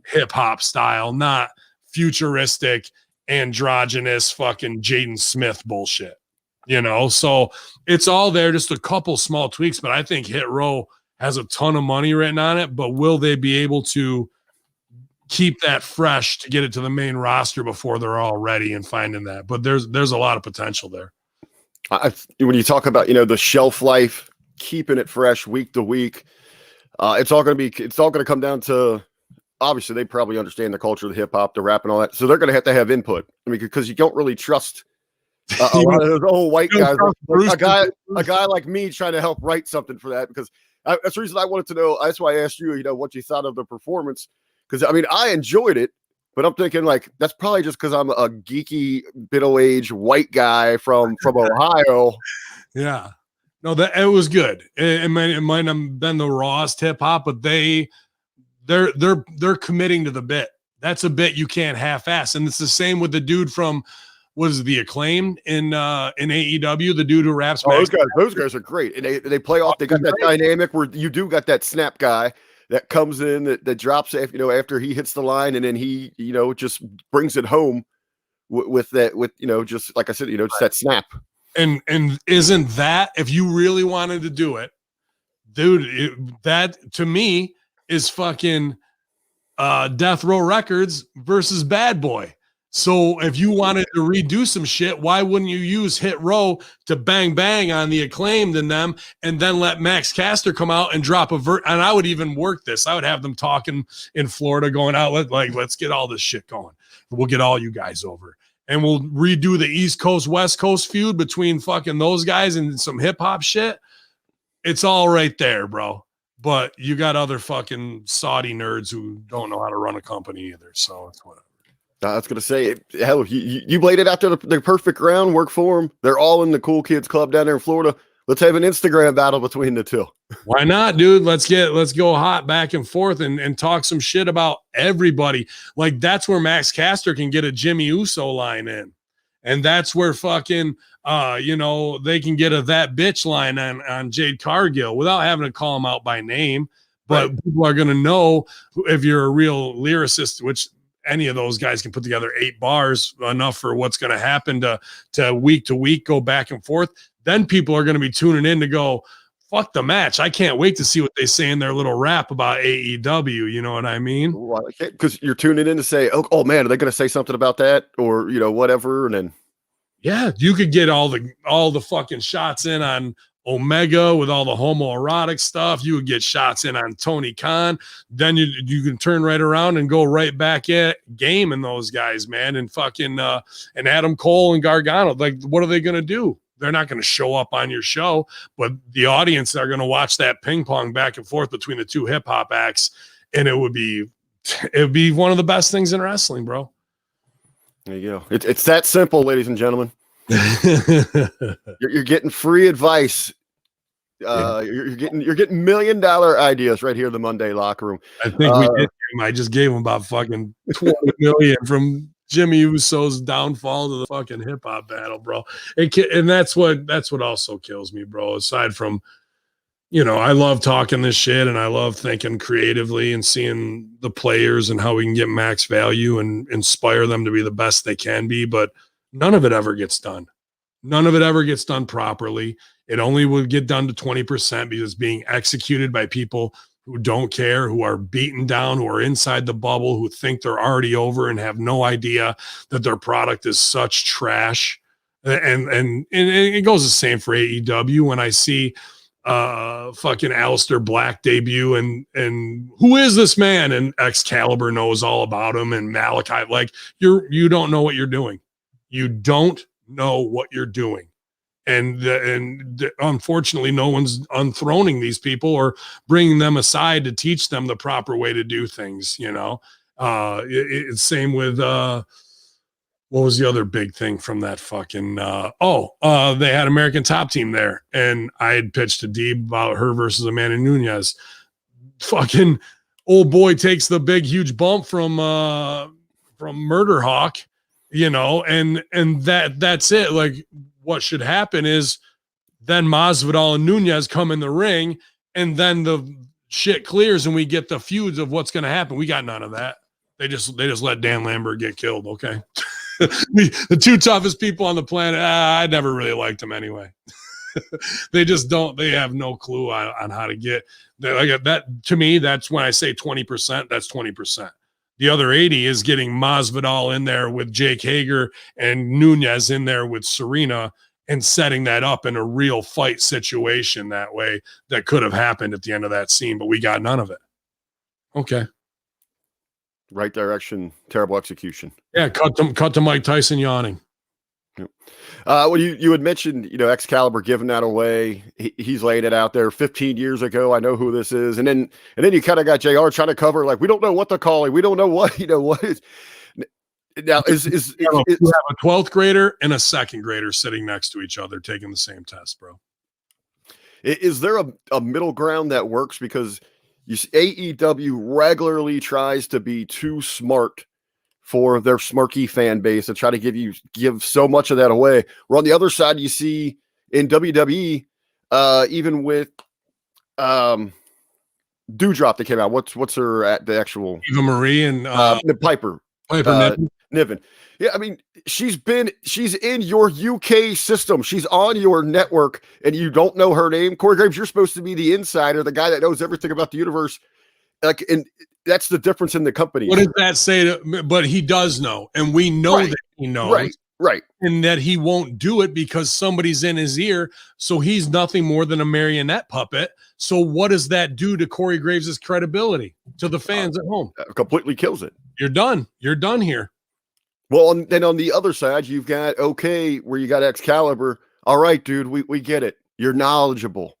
hip hop style, not futuristic, androgynous fucking Jaden Smith bullshit. You know, so it's all there, just a couple small tweaks, but I think Hit Row has a ton of money written on it, but will they be able to keep that fresh to get it to the main roster before they're all ready and finding that? But there's a lot of potential there. When you talk about, you know, the shelf life, keeping it fresh week to week, it's all going to come down to, obviously they probably understand the culture of the hip hop, the rap and all that. So they're going to have input. I mean, because you don't really trust a lot of those old white guys, like a guy like me trying to help write something for that, because that's the reason I wanted to know. That's why I asked you, you know, what you thought of the performance. Because I mean, I enjoyed it, but I'm thinking like, that's probably just because I'm a geeky middle-aged white guy from Ohio. Yeah, no, that it was good. It might have been the rawest hip hop, but they're committing to the bit. That's a bit you can't half-ass, and it's the same with the dude from the Acclaimed in AEW, the dude who raps. Oh, those guys are great, and they play off. They got that dynamic where you do got that snap guy that comes in that drops after he hits the line, and then he just brings it home with just like I said, just that snap. And isn't that, if you really wanted to do it, dude, that to me is fucking Death Row Records versus Bad Boy. So if you wanted to redo some shit, why wouldn't you use Hit Row to bang on the Acclaimed in them, and then let Max Caster come out and drop a and I would even work this. I would have them talking in Florida, going out let's get all this shit going. We'll get all you guys over, and we'll redo the East Coast West Coast feud between fucking those guys and some hip hop shit. It's all right there, bro. But you got other fucking Saudi nerds who don't know how to run a company either. So it's whatever. I was going to say, hell, you laid it out to the perfect groundwork for them. They're all in the Cool Kids Club down there in Florida. Let's have an Instagram battle between the two. Why not, dude? Let's go hot back and forth and talk some shit about everybody. Like, that's where Max Caster can get a Jimmy Uso line in. And that's where fucking, they can get a that bitch line on Jade Cargill without having to call him out by name. But right. People are going to know if you're a real lyricist, which any of those guys can put together 8 bars, enough for what's going to happen to week go back and forth. Then people are going to be tuning in to go, fuck the match. I can't wait to see what they say in their little rap about AEW. You know what I mean? Because you're tuning in to say, oh man, are they going to say something about that, or whatever? And then yeah, you could get all the fucking shots in on Omega with all the homoerotic stuff. You would get shots in on Tony Khan. Then you can turn right around and go right back at gaming those guys, man, and fucking and Adam Cole and Gargano. Like, what are they going to do? They're not going to show up on your show, but the audience are going to watch that ping pong back and forth between the two hip hop acts, and it would be one of the best things in wrestling, bro. There you go. It's that simple, ladies and gentlemen. You're getting free advice. You're getting $1 million ideas right here in the Monday Locker Room. I think we did. I just gave him about fucking 20 million from Jimmy Uso's downfall to the fucking hip hop battle, bro. And that's what also kills me, bro. Aside from, I love talking this shit and I love thinking creatively and seeing the players and how we can get max value and inspire them to be the best they can be. But none of it ever gets done. None of it ever gets done properly. It only will get done to 20% because it's being executed by people who don't care, who are beaten down, who are inside the bubble, who think they're already over and have no idea that their product is such trash. And it goes the same for AEW. When I see fucking Aleister Black debut and who is this man? And Excalibur knows all about him, and Malachi, like you don't know what you're doing. You don't know what you're doing. And unfortunately, no one's unthroning these people or bringing them aside to teach them the proper way to do things. It's same with what was the other big thing from that fucking? They had American Top Team there, and I had pitched to Deeb about her versus Amanda Nunez. Fucking old boy takes the big huge bump from Murder Hawk, and that's it. Like, what should happen is then Masvidal and Nunez come in the ring, and then the shit clears, and we get the feuds of what's going to happen. We got none of that. They just let Dan Lambert get killed. Okay. The two toughest people on the planet. I never really liked them anyway. They have no clue on how to get that. To me, that's when I say 20%, that's 20%. The other 80 is getting Masvidal in there with Jake Hager and Nunez in there with Serena and setting that up in a real fight situation that way that could have happened at the end of that scene, but we got none of it. Okay. Right direction, terrible execution. Yeah, cut to Mike Tyson yawning. Yep. Well, you had mentioned, Excalibur giving that away. He's laying it out there 15 years ago. I know who this is. And then you kind of got JR trying to cover, like, we don't know what they're calling. We don't know what is. Now, you have a 12th grader and a second grader sitting next to each other taking the same test, bro. Is there a middle ground that works? Because AEW regularly tries to be too smart for their smirky fan base and try to give so much of that away. Where on the other side, you see in WWE, even with Dewdrop that came out. What's her at the actual Eva Marie and Piper Niven. Yeah, I mean, she's in your UK system. She's on your network, and you don't know her name. Corey Graves, you're supposed to be the insider, the guy that knows everything about the universe. Like, and that's the difference in the company. What does that say? But he does know, and we know that he knows. Right. And that he won't do it because somebody's in his ear. So he's nothing more than a marionette puppet. So what does that do to Corey Graves' credibility to the fans at home? Completely kills it. You're done. You're done here. Well, then on the other side, you've got where you got Excalibur. All right, dude, we get it. You're knowledgeable.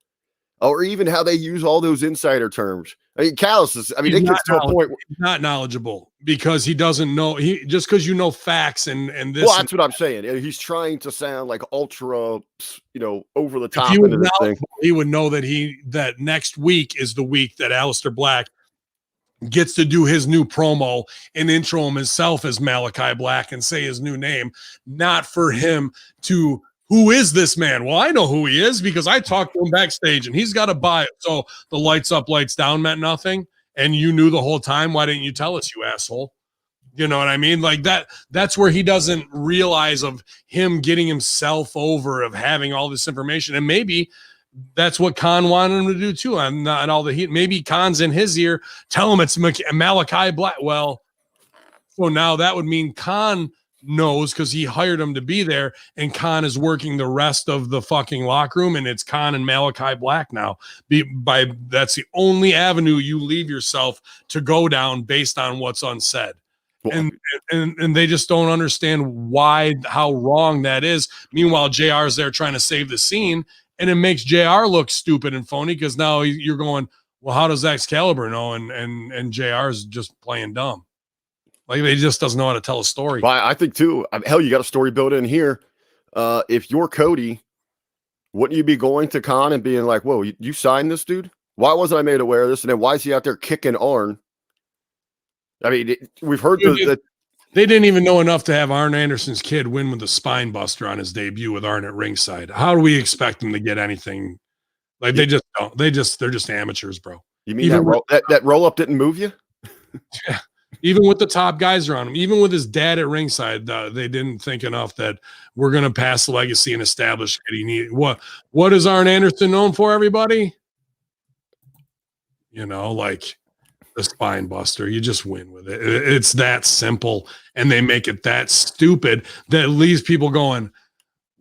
Or even how they use all those insider terms. I mean, Callis is, it gets to a point where he's not knowledgeable because he doesn't know. Just because you know facts and this. Well, that's what I'm saying. He's trying to sound like ultra, over the top. He would know that next week is the week that Aleister Black gets to do his new promo and intro himself as Malachi Black and say his new name, not for him to, who is this man? Well, I know who he is because I talked to him backstage and he's got a bio. So the lights up, lights down meant nothing. And you knew the whole time. Why didn't you tell us, you asshole? You know what I mean? Like that's where he doesn't realize of him getting himself over, of having all this information. And maybe that's what Khan wanted him to do too. I'm not all the heat. Maybe Khan's in his ear. Tell him it's Malachi Black. Well, so now that would mean Khan knows because he hired him to be there, and Khan is working the rest of the fucking locker room, and it's Khan and Malachi Black now. That's the only avenue you leave yourself to go down based on what's unsaid. And they just don't understand how wrong that is. Meanwhile, JR is there trying to save the scene. And it makes JR look stupid and phony because now you're going, well, how does Excalibur know? And JR is just playing dumb. Like, he just doesn't know how to tell a story. Well, I think too, hell, you got a story built in here. If you're Cody, wouldn't you be going to Khan and being like, whoa, you signed this dude? Why wasn't I made aware of this? And then why is he out there kicking Arn? I mean, we've heard They didn't even know enough to have Arn Anderson's kid win with a spine buster on his debut with Arn at ringside. How do we expect them to get anything? Like they just don't. They're just amateurs, bro. You mean that roll up didn't move you? Yeah. Even with the top guys around him, even with his dad at ringside, they didn't think enough that we're going to pass the legacy and establish what is Arn Anderson known for, everybody? Like the spine buster. You just win with it. It's that simple, and they make it that stupid that leaves people going,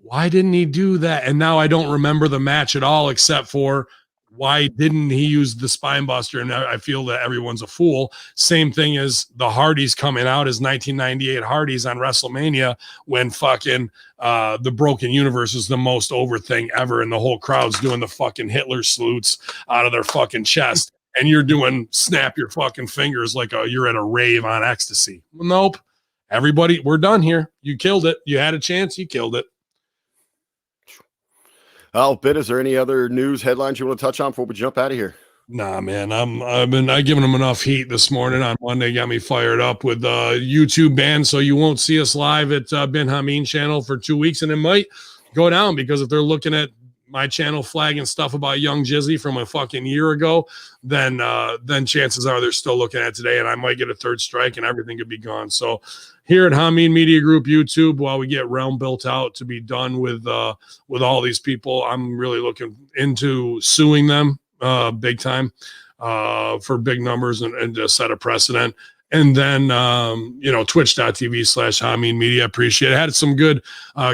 why didn't he do that? And now I don't remember the match at all, except for why didn't he use the spine buster? And I feel that everyone's a fool. Same thing as the Hardys coming out as 1998 Hardys on WrestleMania when fucking the Broken Universe is the most over thing ever, and the whole crowd's doing the fucking Hitler salutes out of their fucking chest. And you're doing snap your fucking fingers like you're at a rave on ecstasy. Well, nope. Everybody, we're done here. You killed it. You had a chance. You killed it. Ben, is there any other news headlines you want to touch on before we jump out of here? Nah, man. I've been giving them enough heat this morning on Monday. Got me fired up with YouTube ban, so you won't see us live at Ben Hamin channel for 2 weeks, and it might go down because if they're looking at my channel flagging stuff about Young Jizzy from a fucking year ago, then chances are they're still looking at today, and I might get a third strike and everything could be gone. So here at Hamin Media Group YouTube, while we get Realm built out to be done with all these people, I'm really looking into suing them big time for big numbers and to set a precedent. And then, twitch.tv/Hamin Media. Appreciate it. Had some good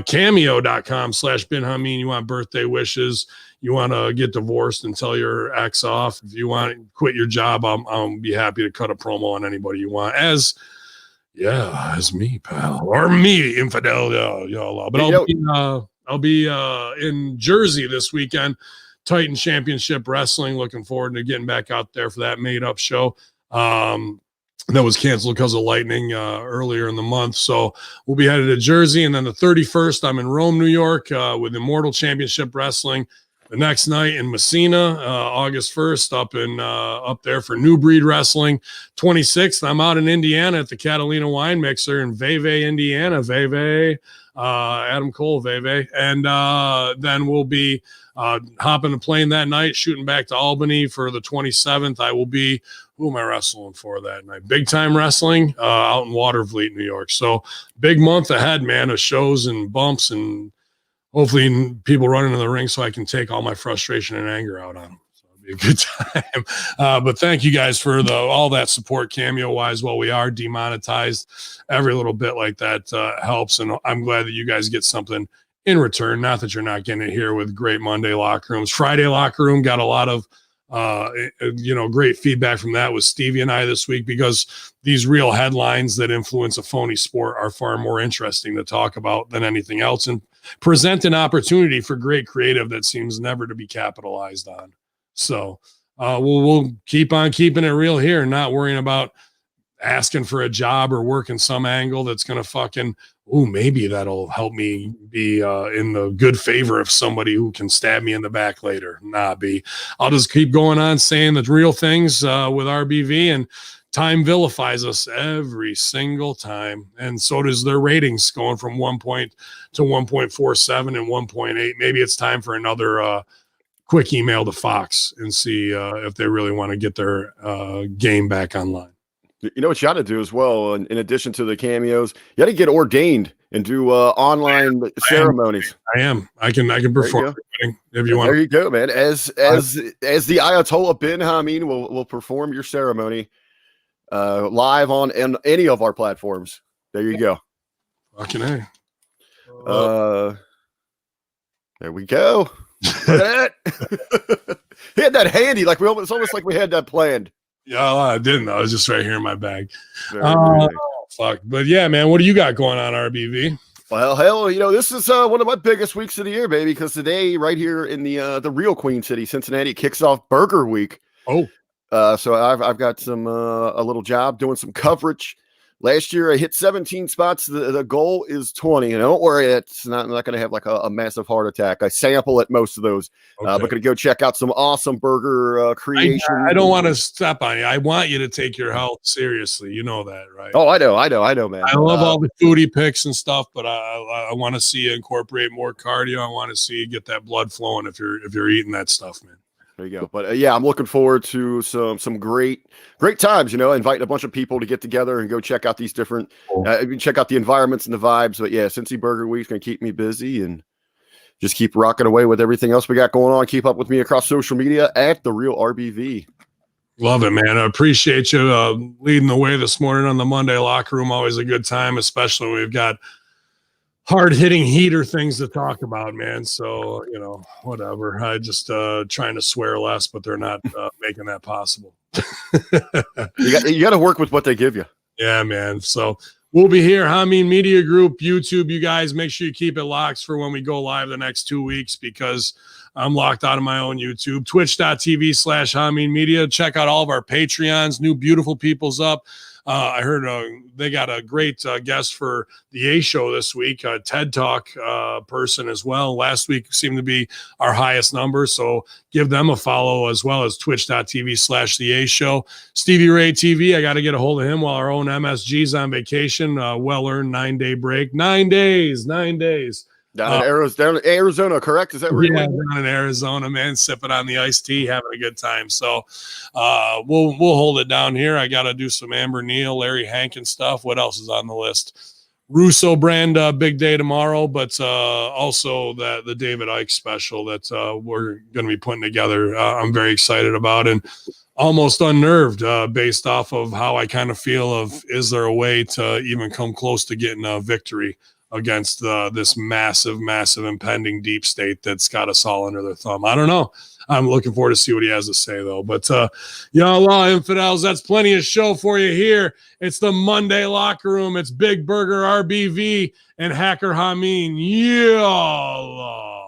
cameo.com/Ben Hamin. You want birthday wishes. You want to get divorced and tell your ex off. If you want to quit your job, I'll be happy to cut a promo on anybody you want. As me, pal. Or me, infidel. But I'll be in Jersey this weekend. Titan Championship Wrestling. Looking forward to getting back out there for that made-up show. That was canceled because of lightning earlier in the month. So we'll be headed to Jersey. And then the 31st, I'm in Rome, New York with Immortal Championship Wrestling. The next night in Messina, August 1st, up there for New Breed Wrestling. 26th, I'm out in Indiana at the Catalina Wine Mixer in Vevey, Indiana. Vevey, Adam Cole, Vevey. And then we'll be hopping a plane that night, shooting back to Albany for the 27th. I will be, who am I wrestling for that night? Big Time Wrestling out in Watervliet, New York. So big month ahead, man, of shows and bumps, and hopefully people run into the ring so I can take all my frustration and anger out on them. So it'll be a good time. But thank you guys for all that support cameo-wise while we are demonetized. Every little bit like that helps, and I'm glad that you guys get something in return. Not that you're not getting it here with great Monday locker rooms. Friday locker room got a lot of great feedback from that with Stevie and I this week, because these real headlines that influence a phony sport are far more interesting to talk about than anything else, and present an opportunity for great creative that seems never to be capitalized on. So we'll keep on keeping it real here, not worrying about asking for a job or working some angle that's going to fucking, maybe that'll help me be in the good favor of somebody who can stab me in the back later. Nah, I'll just keep going on saying the real things with RBV, and time vilifies us every single time. And so does their ratings, going from 1 point to 1.47 and 1.8. Maybe it's time for another quick email to Fox and see if they really want to get their game back online. You know what you got to do as well, in addition to the cameos, you got to get ordained and do online ceremonies. I can perform if you want. There you go, man. As the Ayatollah bin Hamin will perform your ceremony live on any of our platforms. There you go. Fucking A. There we go. Look at that. He had that handy, it's almost like we had that planned. Yeah, I didn't. I was just right here in my bag. Fuck. But yeah, man, what do you got going on, RBV? Well, hell, this is one of my biggest weeks of the year, baby, because today, right here in the real Queen City, Cincinnati, kicks off Burger Week. Oh. So I've got some a little job doing some coverage Last year I hit 17 spots. The goal is 20. And don't worry, I'm not going to have like a massive heart attack. I sample at most of those. Okay. But going to go check out some awesome burger creation. I don't want to step on you. I want you to take your health seriously. You know that, right? Oh, I know, man. I love all the foodie pics and stuff, but I want to see you incorporate more cardio. I want to see you get that blood flowing if you're eating that stuff, man. There you go. But yeah, I'm looking forward to some great times, inviting a bunch of people to get together and go check out these different, check out the environments and the vibes. But yeah, Cincy Burger Week's going to keep me busy and just keep rocking away with everything else we got going on. Keep up with me across social media at The Real RBV. Love it, man. I appreciate you leading the way this morning on the Monday Locker Room. Always a good time, especially when we've got hard-hitting heater things to talk about, man. So, whatever. I just trying to swear less, but they're not making that possible. You got to work with what they give you. Yeah, man. So we'll be here, Hamin Media Group, YouTube. You guys make sure you keep it locked for when we go live the next 2 weeks, because I'm locked out of my own YouTube. Twitch.tv/Hamin Media. Check out all of our Patreons. New beautiful people's up. I heard they got a great guest for the A Show this week, a TED Talk person as well. Last week seemed to be our highest number, so give them a follow, as well as twitch.tv/the A Show. Stevie Ray TV, I got to get a hold of him while our own MSG's on vacation. Well-earned 9-day break. 9 days. Down in Arizona, correct? Is that where you went? Down in Arizona, man, sipping on the iced tea, having a good time. So we'll hold it down here. I got to do some Amber Neal, Larry Hankin stuff. What else is on the list? Russo brand big day tomorrow, but also the David Icke special that we're going to be putting together. I'm very excited about, and almost unnerved based off of how I kind of feel of, is there a way to even come close to getting a victory against this massive impending deep state that's got us all under their thumb? I don't know. I'm looking forward to see what he has to say, though. But y'all infidels, that's plenty of show for you here. It's the Monday Locker Room. It's Big Burger RBV and Hacker Hamin. Y'all.